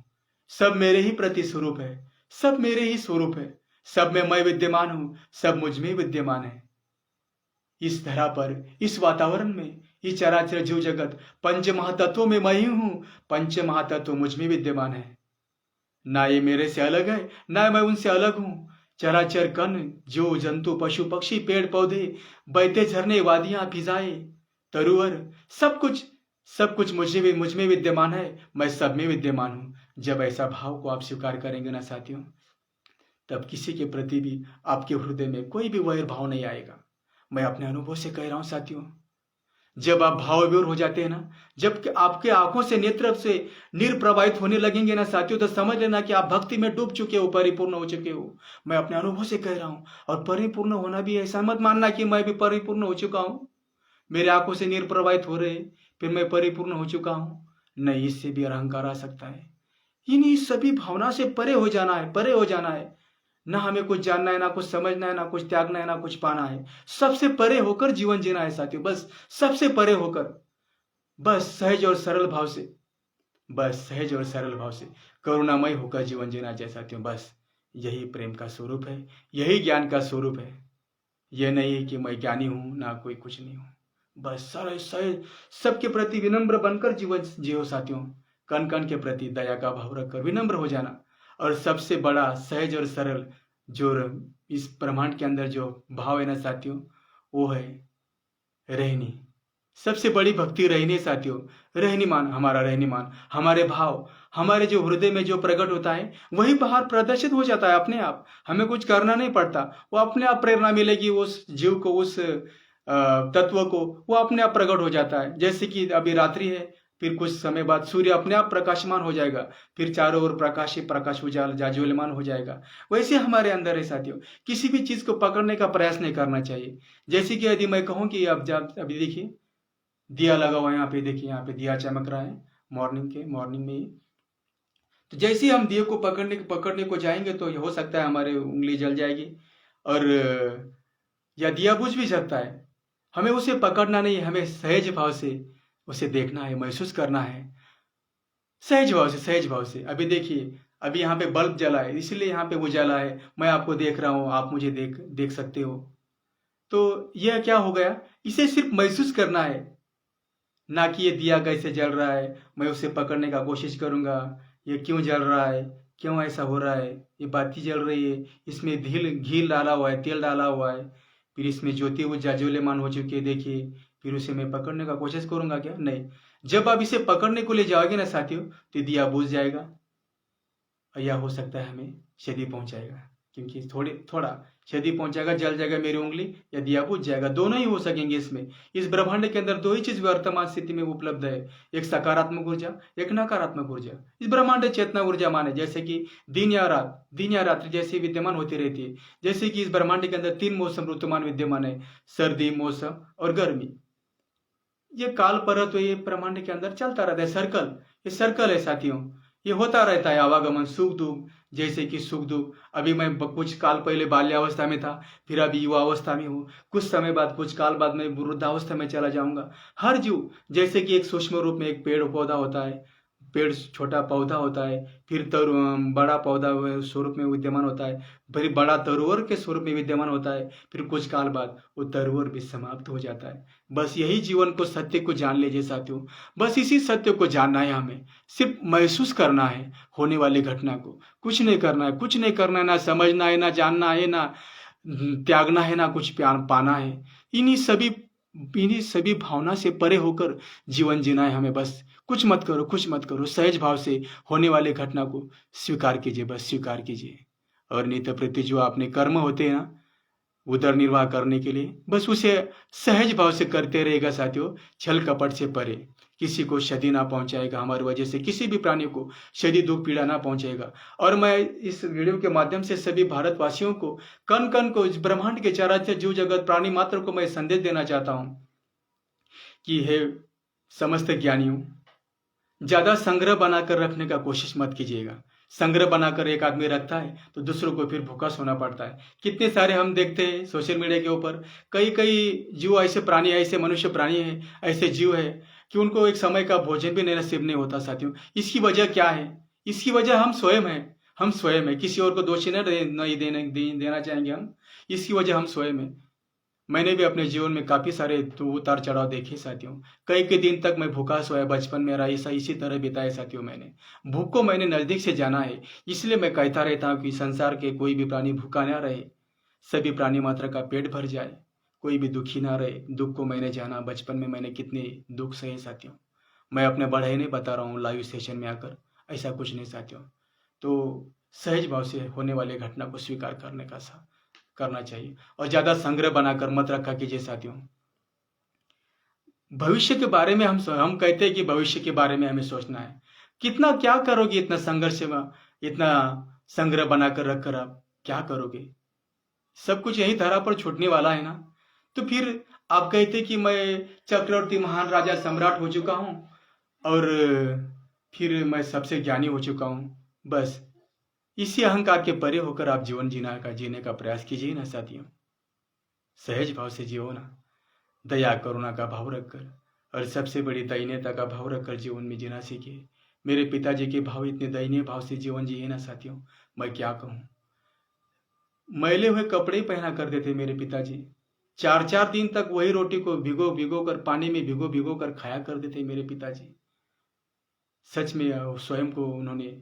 सब मेरे ही प्रति स्वरूप है, सब मेरे ही स्वरूप है, सब में मैं विद्यमान हूं, सब मुझ में विद्यमान है। इस धरा पर, इस वातावरण में, इस चराचर जीव जगत पंच महातत्वों में मैं ही हूं, पंच महातत्व मुझ में विद्यमान है। ना ये मेरे से अलग है, ना मैं उनसे अलग हूं। चराचर कण, जीव जंतु, पशु पक्षी, पेड़ पौधे, बहते झरने, वादियां, फिजाएं, तरुवर, सब कुछ मुझ में विद्यमान है। मैं सब में विद्यमान हूं। जब ऐसा भाव को आप स्वीकार करेंगे ना साथियों, तब किसी के प्रति भी आपके हृदय में कोई भी वैर भाव नहीं आएगा। मैं अपने अनुभव से कह रहा हूं साथियों, जब आप भाव विभोर हो जाते हैं ना, जब आपके आंखों से, नेत्र से निर्प्रवाहित होने लगेंगे ना साथियों, तो समझ लेना कि आप भक्ति में डूब चुके हो, परिपूर्ण हो चुके हो। मैं अपने अनुभव से कह रहा हूं। और परिपूर्ण होना भी ऐसा मत मानना कि मैं भी परिपूर्ण हो चुका हूं, मेरे आंखों से निर्प्रवाहित हो रहे फिर मैं परिपूर्ण हो चुका हूं। नहीं, इससे भी अहंकार आ सकता है। इन्हीं सभी भावना से परे हो जाना है, परे हो जाना है। ना हमें कुछ जानना है, ना कुछ समझना है, ना कुछ त्यागना है, ना कुछ पाना है। सबसे परे होकर जीवन जीना है साथियों, बस सबसे परे होकर, बस सहज और सरल भाव से, बस सहज और सरल भाव से करुणामय होकर जीवन जीना है साथियों। बस यही प्रेम का स्वरूप है, यही ज्ञान का स्वरूप है। यह नहीं है कि मैं ज्ञानी हूं, ना कोई कुछ नहीं हूं। बस सरल सहज, सबके प्रति विनम्र बनकर जीवन जियो साथियों। कण कण के प्रति दया का भाव रखकर विनम्र हो जाना। और सबसे बड़ा सहज और सरल जो इस ब्रह्मांड के अंदर जो भाव है ना साथियों, वो है रहनी। सबसे बड़ी भक्ति रहनी साथियों। रहनीमान, हमारा रहनीमान, हमारे भाव, हमारे जो हृदय में जो प्रकट होता है वही बाहर प्रदर्शित हो जाता है अपने आप। हमें कुछ करना नहीं पड़ता, वो अपने आप प्रेरणा मिलेगी उस जीव को, उस तत्व को, वो अपने आप प्रकट हो जाता है। जैसे कि अभी रात्रि है, फिर कुछ समय बाद सूर्य अपने आप प्रकाशमान हो जाएगा, फिर चारों ओर प्रकाश ही प्रकाश जाज्वल्यमान हो जाएगा। वैसे हमारे अंदर है साथियों। किसी भी चीज को पकड़ने का प्रयास नहीं करना चाहिए। जैसे कि यदि मैं कहूँ कि अब अभी देखिए दिया लगा हुआ है, यहाँ पे देखिए, यहाँ पे दिया चमक रहा है मॉर्निंग में ही। तो जैसे ही हम दिए को पकड़ने को जाएंगे तो हो सकता है हमारे उंगली जल जाएगी, और या दिया बुझ भी सकता है। हमें उसे पकड़ना नहीं है, हमें सहज भाव से उसे देखना है, महसूस करना है, सहज भाव से, सहज भाव से। अभी देखिए, अभी यहाँ पे बल्ब जला है, इसलिए यहाँ पे उजाला है, मैं आपको देख रहा हूँ, आप मुझे देख सकते हो। तो यह क्या हो गया, इसे सिर्फ महसूस करना है, ना कि ये दिया कैसे जल रहा है, मैं उसे पकड़ने का कोशिश करूंगा, ये क्यों जल रहा है, क्यों ऐसा हो रहा है, ये बाती जल रही है, इसमें घी डाला हुआ है, तेल डाला हुआ है, फिर इसमें ज्योति वो जाज्वल्यमान हो चुकी है, देखिए, फिर उसे मैं पकड़ने का कोशिश करूंगा क्या? नहीं। जब आप इसे पकड़ने को ले जाओगे ना साथियों, तो दिया बुझ जाएगा, या हो सकता है हमें क्षति पहुंचाएगा, क्योंकि थोड़ा क्षति पहुंचाएगा, जल जाएगा मेरी उंगली, या दिया बुझ जाएगा। दोनों ही हो सकेंगे इसमें। इस ब्रह्मांड के अंदर दो ही चीज वर्तमान स्थिति में उपलब्ध है, एक सकारात्मक ऊर्जा, एक नकारात्मक ऊर्जा। इस ब्रह्मांड चेतना ऊर्जा माने, जैसे कि दिन या रात्रि जैसी विद्यमान होती रहती है। जैसे कि इस ब्रह्मांड के अंदर 3 मौसम ऋतुमान विद्यमान है, सर्दी, मौसम और गर्मी। ये काल परत ये ब्रह्मांड के अंदर चलता रहता है, सर्कल, ये सर्कल है साथियों। ये होता रहता है आवागमन, सुख दुख। जैसे कि सुख दुख, अभी मैं कुछ काल पहले बाल्यावस्था में था, फिर अभी युवावस्था में हूँ, कुछ समय बाद, कुछ काल बाद मैं वृद्धावस्था में चला जाऊंगा। हर जीव जैसे कि एक सूक्ष्म रूप में एक पेड़ पौधा होता है, पेड़ छोटा पौधा होता है, फिर बड़ा पौधा स्वरूप में विद्यमान होता है, फिर बड़ा तरुवर के स्वरूप में विद्यमान होता है, फिर कुछ काल बाद वो तरुवर भी समाप्त हो जाता है। बस यही जीवन को, सत्य को जान लीजिए साथियों। बस इसी सत्य को जानना है, हमें सिर्फ महसूस करना है होने वाली घटना को, कुछ नहीं करना है, कुछ नहीं करना है, ना समझना है, ना जानना है, ना त्यागना है, ना कुछ पाना है। इन्हीं सभी भावना से परे होकर जीवन जीना है हमें। बस कुछ मत करो, कुछ मत करो, सहज भाव से होने वाली घटना को स्वीकार कीजिए, बस स्वीकार कीजिए। और नित्य प्रति जो अपने कर्म होते हैं ना, उदर निर्वाह करने के लिए, बस उसे सहज भाव से करते रहेगा साथियों। छल कपट से परे, किसी को क्षति ना पहुंचाएगा, हमारी वजह से किसी भी प्राणी को क्षति दुख पीड़ा ना पहुंचाएगा। और मैं इस वीडियो के माध्यम से सभी भारतवासियों को, कण कण को, इस ब्रह्मांड के चराचर जीव जगत प्राणी मात्र को मैं संदेश देना चाहता हूं कि हे समस्त ज्ञानियों, ज्यादा संग्रह बनाकर रखने का कोशिश मत कीजिएगा। संग्रह बनाकर एक आदमी रखता है तो दूसरों को फिर भूखा सोना पड़ता है। कितने सारे हम देखते हैं सोशल मीडिया के ऊपर, कई जीव ऐसे प्राणी, ऐसे मनुष्य प्राणी हैं, ऐसे जीव है कि उनको एक समय का भोजन भी नसीब नहीं होता साथियों। इसकी वजह क्या है? इसकी वजह हम स्वयं हैं। हम स्वयं हैं, किसी और को दोषी नहीं देना चाहेंगे हम। इसकी वजह हम स्वयं हैं। मैंने भी अपने जीवन में काफ़ी सारे तो उतार चढ़ाव देखे साथियों। कई के दिन तक मैं भूखा सोया, बचपन मेरा ऐसा इसी तरह बिताया साथियों। मैंने भूख को मैंने नज़दीक से जाना है। इसलिए मैं कहता रहता हूँ कि संसार के कोई भी प्राणी भूखा ना रहे, सभी प्राणी मात्र का पेट भर जाए, कोई भी दुखी ना रहे। दुख को मैंने जाना, बचपन में मैंने कितने दुख सहे साथियों। मैं अपने बड़े नहीं बता रहा हूँ लाइव सेशन में आकर, ऐसा कुछ नहीं साथियों। तो सहज भाव से होने वाली घटना को स्वीकार करना चाहिए और ज़्यादा संग्रह बनाकर मत रखा कीजिए साथियों। भविष्य के बारे में हम कहते हैं कि भविष्य के बारे में हमें सोचना है। कितना क्या करोगे इतना संघर्ष में, इतना संग्रह बनाकर रखकर आप क्या करोगे? सब कुछ यही धरा पर छूटने वाला है ना। तो फिर आप कहते कि मैं चक्रवर्ती महान राजा सम्राट हो चुका हूँ और फिर मैं सबसे ज्ञानी हो चुका हूँ। बस इसी अहंकार के परे होकर आप जीवन जीने का प्रयास कीजिए ना साथियों। सहज भाव से जियो ना, दया करुणा का भाव रखकर और सबसे बड़ी दयनीयता का भाव रखकर जीवन में जीना सीखिए। मेरे पिताजी के भाव इतने दयनीय भाव से जीवन जिए ना साथियों, मैं क्या कहूँ। मैले हुए कपड़े पहना करते थे मेरे पिताजी। 4-4 दिन तक वही रोटी को भिगो भिगो कर, पानी में भिगो भिगो कर खाया करते थे मेरे पिताजी। सच में स्वयं को उन्होंने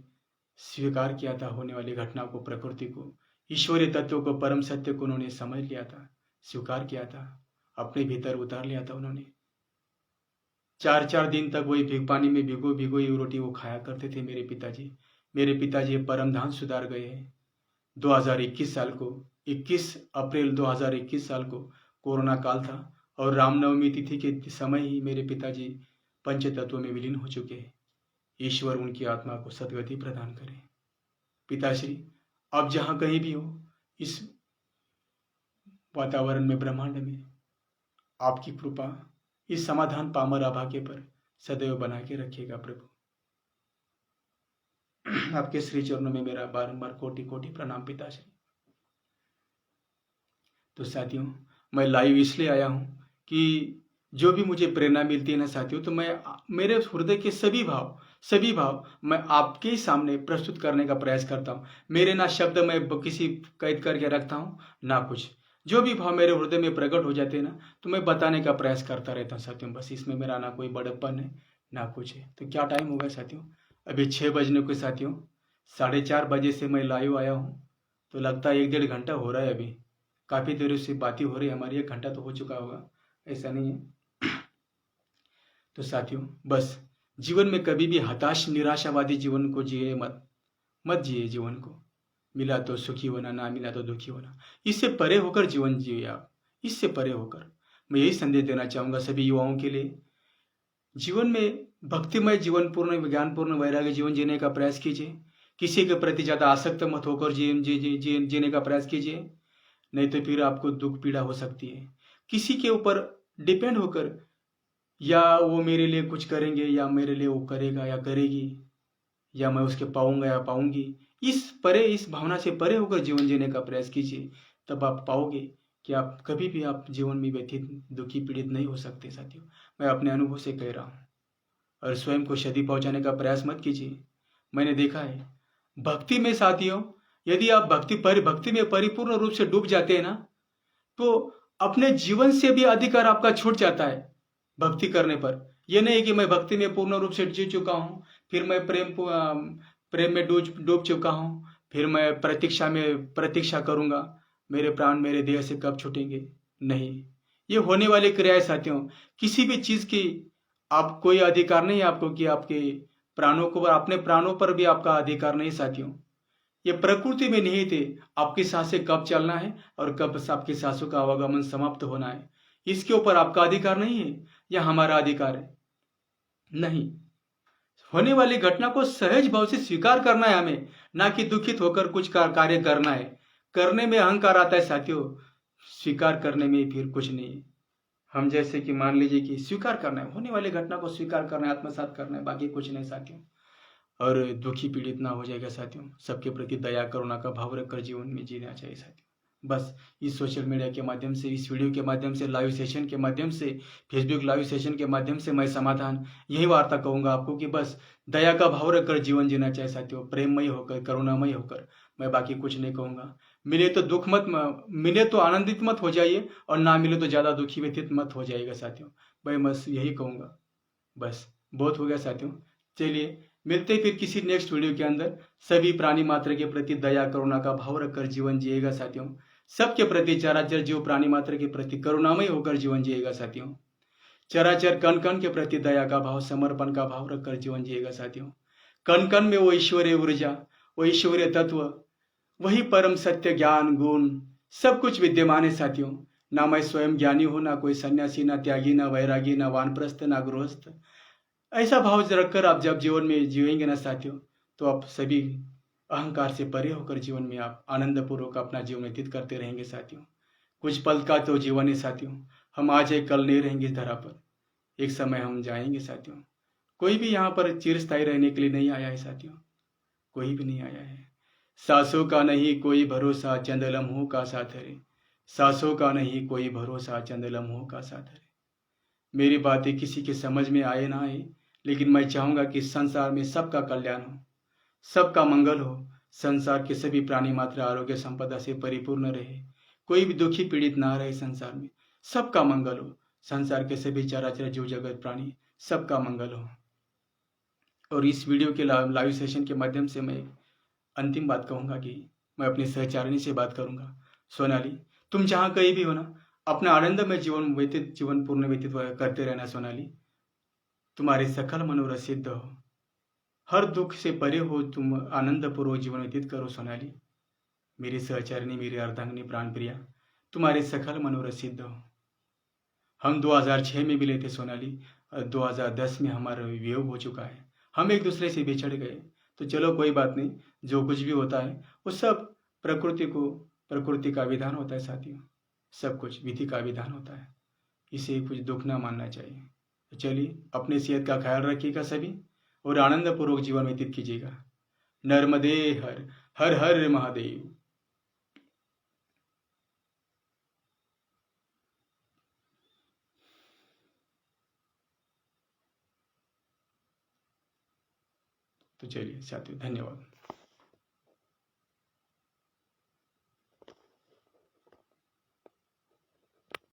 स्वीकार किया था, होने वाली घटना को, प्रकृति को, ईश्वरीय तत्वों को, परम सत्य को उन्होंने समझ लिया था, स्वीकार किया था, अपने भीतर उतार लिया था उन्होंने। 4-4 दिन तक वही पानी में भिगो भिगो ही रोटी वो खाया करते थे मेरे पिताजी। मेरे पिताजी परम धाम सुधार गए हैं। 2021 साल को, 21 अप्रैल 2021 साल को कोरोना काल था और रामनवमी तिथि के समय ही मेरे पिताजी पंच तत्वों में विलीन हो चुके हैं। ईश्वर उनकी आत्मा को सद्गति प्रदान करे। पिताश्री, आप जहाँ कहीं भी हो, इस वातावरण में, ब्रह्मांड में, आपकी कृपा इस समाधान पामर अभागे पर सदैव बना के रखिएगा प्रभु। आपके श्री चरणों में मेरा बारंबार कोटि कोटि प्रणाम पिताश्री। तो साथियों, मैं लाइव इसलिए आया हूँ कि जो भी मुझे प्रेरणा मिलती है ना साथियों, तो मैं मेरे हृदय के सभी भाव मैं आपके सामने प्रस्तुत करने का प्रयास करता हूँ। मेरे ना शब्द मैं किसी कैद करके रखता हूँ ना कुछ। जो भी भाव मेरे हृदय में प्रकट हो जाते हैं ना, तो मैं बताने का प्रयास करता रहता हूँ साथियों। बस इसमें मेरा ना कोई बड़प्पन है ना कुछ है। तो क्या टाइम होगा साथियों? अभी 6 बजने को साथियों। 4:30 बजे से मैं लाइव आया हूँ, तो लगता है 1-1.5 घंटा हो रहा है। अभी काफ़ी देर से बातें हो रही है हमारी, 1 घंटा तो हो चुका होगा, ऐसा नहीं है। तो साथियों, बस जीवन में कभी भी हताश निराशावादी जीवन को जिए मत जिए जीवन को। मिला तो सुखी होना, ना मिला तो दुखी होना। इससे परे होकर जीवन जिए आप, इससे परे होकर। मैं यही संदेश देना चाहूँगा सभी युवाओं के लिए। जीवन में भक्तिमय जीवन, पूर्ण ज्ञानपूर्ण वैराग्य जीवन जीने का प्रयास कीजिए। किसी के प्रति ज़्यादा आसक्त मत होकर जीने का प्रयास कीजिए, नहीं तो फिर आपको दुख पीड़ा हो सकती है। किसी के ऊपर डिपेंड होकर, या वो मेरे लिए कुछ करेंगे या मेरे लिए वो करेगा या करेगी, या मैं उसके पाऊंगा या पाऊंगी, इस भावना से परे होकर जीवन जीने का प्रयास कीजिए। तब आप पाओगे कि आप कभी भी आप जीवन में व्यथित, दुखी, पीड़ित नहीं हो सकते साथियों। मैं अपने अनुभव से कह रहा हूँ। और स्वयं को क्षति पहुंचाने का प्रयास मत कीजिए। मैंने देखा है भक्ति में साथियों, यदि आप भक्ति में परिपूर्ण रूप से डूब जाते हैं ना, तो अपने जीवन से भी अधिकार आपका छूट जाता है भक्ति करने पर। यह नहीं कि मैं भक्ति में पूर्ण रूप से जी चुका हूँ, फिर मैं प्रेम में डूब चुका हूँ, फिर मैं प्रतीक्षा करूंगा मेरे प्राण मेरे देह से कब छूटेंगे। नहीं, ये होने वाली क्रिया है साथियों। किसी भी चीज की आप कोई अधिकार नहीं है आपको कि आपके प्राणों को, अपने प्राणों पर भी आपका अधिकार नहीं साथियों। ये प्रकृति में नहीं थे। आपकी सांसें कब चलना है और कब आपकी सांसों का आवागमन समाप्त होना है, इसके ऊपर आपका अधिकार नहीं है, यह हमारा अधिकार है। नहीं, होने वाली घटना को सहज भाव से स्वीकार करना है हमें, ना कि दुखित होकर कुछ कार्य करना है। करने में अहंकार आता है साथियों, स्वीकार करने में फिर कुछ नहीं है। हम जैसे कि मान लीजिए कि स्वीकार करना है, होने वाली घटना को स्वीकार करना है, आत्मसात करना है, बाकी कुछ नहीं साथियों। और दुखी पीड़ित ना हो जाएगा साथियों। सबके प्रति दया करुणा का भाव रखकर जीवन में जीना चाहिए साथियों। बस इस सोशल मीडिया के माध्यम से, इस वीडियो के माध्यम से, लाइव सेशन के माध्यम से, फेसबुक लाइव सेशन के माध्यम से मैं समाधान यही वार्ता कहूँगा आपको कि बस दया का भाव रखकर जीवन जीना चाहिए साथियों, प्रेममय होकर, करुणामय होकर। मैं बाकी कुछ नहीं कहूँगा। मिले तो दुख मत मिले तो आनंदित मत हो जाइए, और ना मिले तो ज़्यादा दुखी व्यतीत मत हो जाइएगा साथियों। मैं बस यही कहूँगा। बस बहुत हो गया साथियों। चलिए मिलते फिर किसी नेक्स्ट वीडियो के अंदर। सभी प्राणी मात्र के प्रति दया करुणा का भाव रखकर जीवन जिएगा साथियों। सबके प्रति चराचर जीव प्राणी मात्र के प्रति करुणामय होकर जीवन जिएगा साथियों। चराचर कण कण के प्रति दया का भाव, समर्पण का भाव रखकर जीवन जिएगा साथियों। कण कण में वो ईश्वरीय ऊर्जा, वो ईश्वरीय तत्व, वही परम सत्य ज्ञान गुण सब कुछ विद्यमान है साथियों। ना मैं स्वयं ज्ञानी हूं, ना कोई सन्यासी, ना त्यागी, ना वैरागी, ना वानप्रस्थ, ना गृहस्थ। ऐसा भाव रखकर आप जब जीवन में जिएंगे ना साथियों, तो आप सभी अहंकार से परे होकर जीवन में आप आनंद पूर्वक अपना जीवन व्यतीत करते रहेंगे साथियों। कुछ पल का तो जीवन है साथियों। हम आज है, कल नहीं रहेंगे इस धरा पर। एक समय हम जाएंगे साथियों। कोई भी यहाँ पर चिरस्थायी रहने के लिए नहीं आया है साथियों। कोई भी नहीं आया है। सांसों का नहीं कोई भरोसा, चंद लम्हों का साथ है। सांसों का नहीं कोई भरोसा, चंद लम्हों का साथ है। मेरी बातें किसी के समझ में आए ना आए, लेकिन मैं चाहूंगा कि संसार में सबका कल्याण हो, सबका मंगल हो। संसार के सभी प्राणी मात्र आरोग्य संपदा से परिपूर्ण रहे, कोई भी दुखी पीड़ित ना रहे संसार में। सबका मंगल हो। संसार के सभी चराचर जीव जगत प्राणी सबका मंगल हो। और इस वीडियो के लाइव सेशन के माध्यम से मैं अंतिम बात कहूंगा कि मैं अपनी सहचारिणी से बात करूंगा। सोनाली, तुम जहां कहीं भी हो ना, अपना आनंदमय जीवन पूर्ण व्यतीत करते रहना सोनाली। तुम्हारे सकल मनोरथ सिद्ध हो, हर दुख से परे हो, तुम आनंद पूर्वक जीवन व्यतीत करो सोनाली। मेरी सहचरणी, मेरी अर्धांगिनी प्राण प्रिया, तुम्हारे सकल मनोरथ सिद्ध हो। हम 2006 में मिले थे सोनाली, और 2010 में हमारा वियोग हो चुका है। हम एक दूसरे से बिछड़ गए। तो चलो कोई बात नहीं, जो कुछ भी होता है वो सब प्रकृति का विधान होता है साथियों। सब कुछ विधि का विधान होता है, इसे कुछ दुख ना मानना चाहिए। तो चलिए अपनी सेहत का ख्याल रखिएगा सभी, और आनंद पूर्वक जीवन व्यतीत कीजिएगा। नर्मदे हर हर हर महादेव। तो चलिए साथियों, धन्यवाद।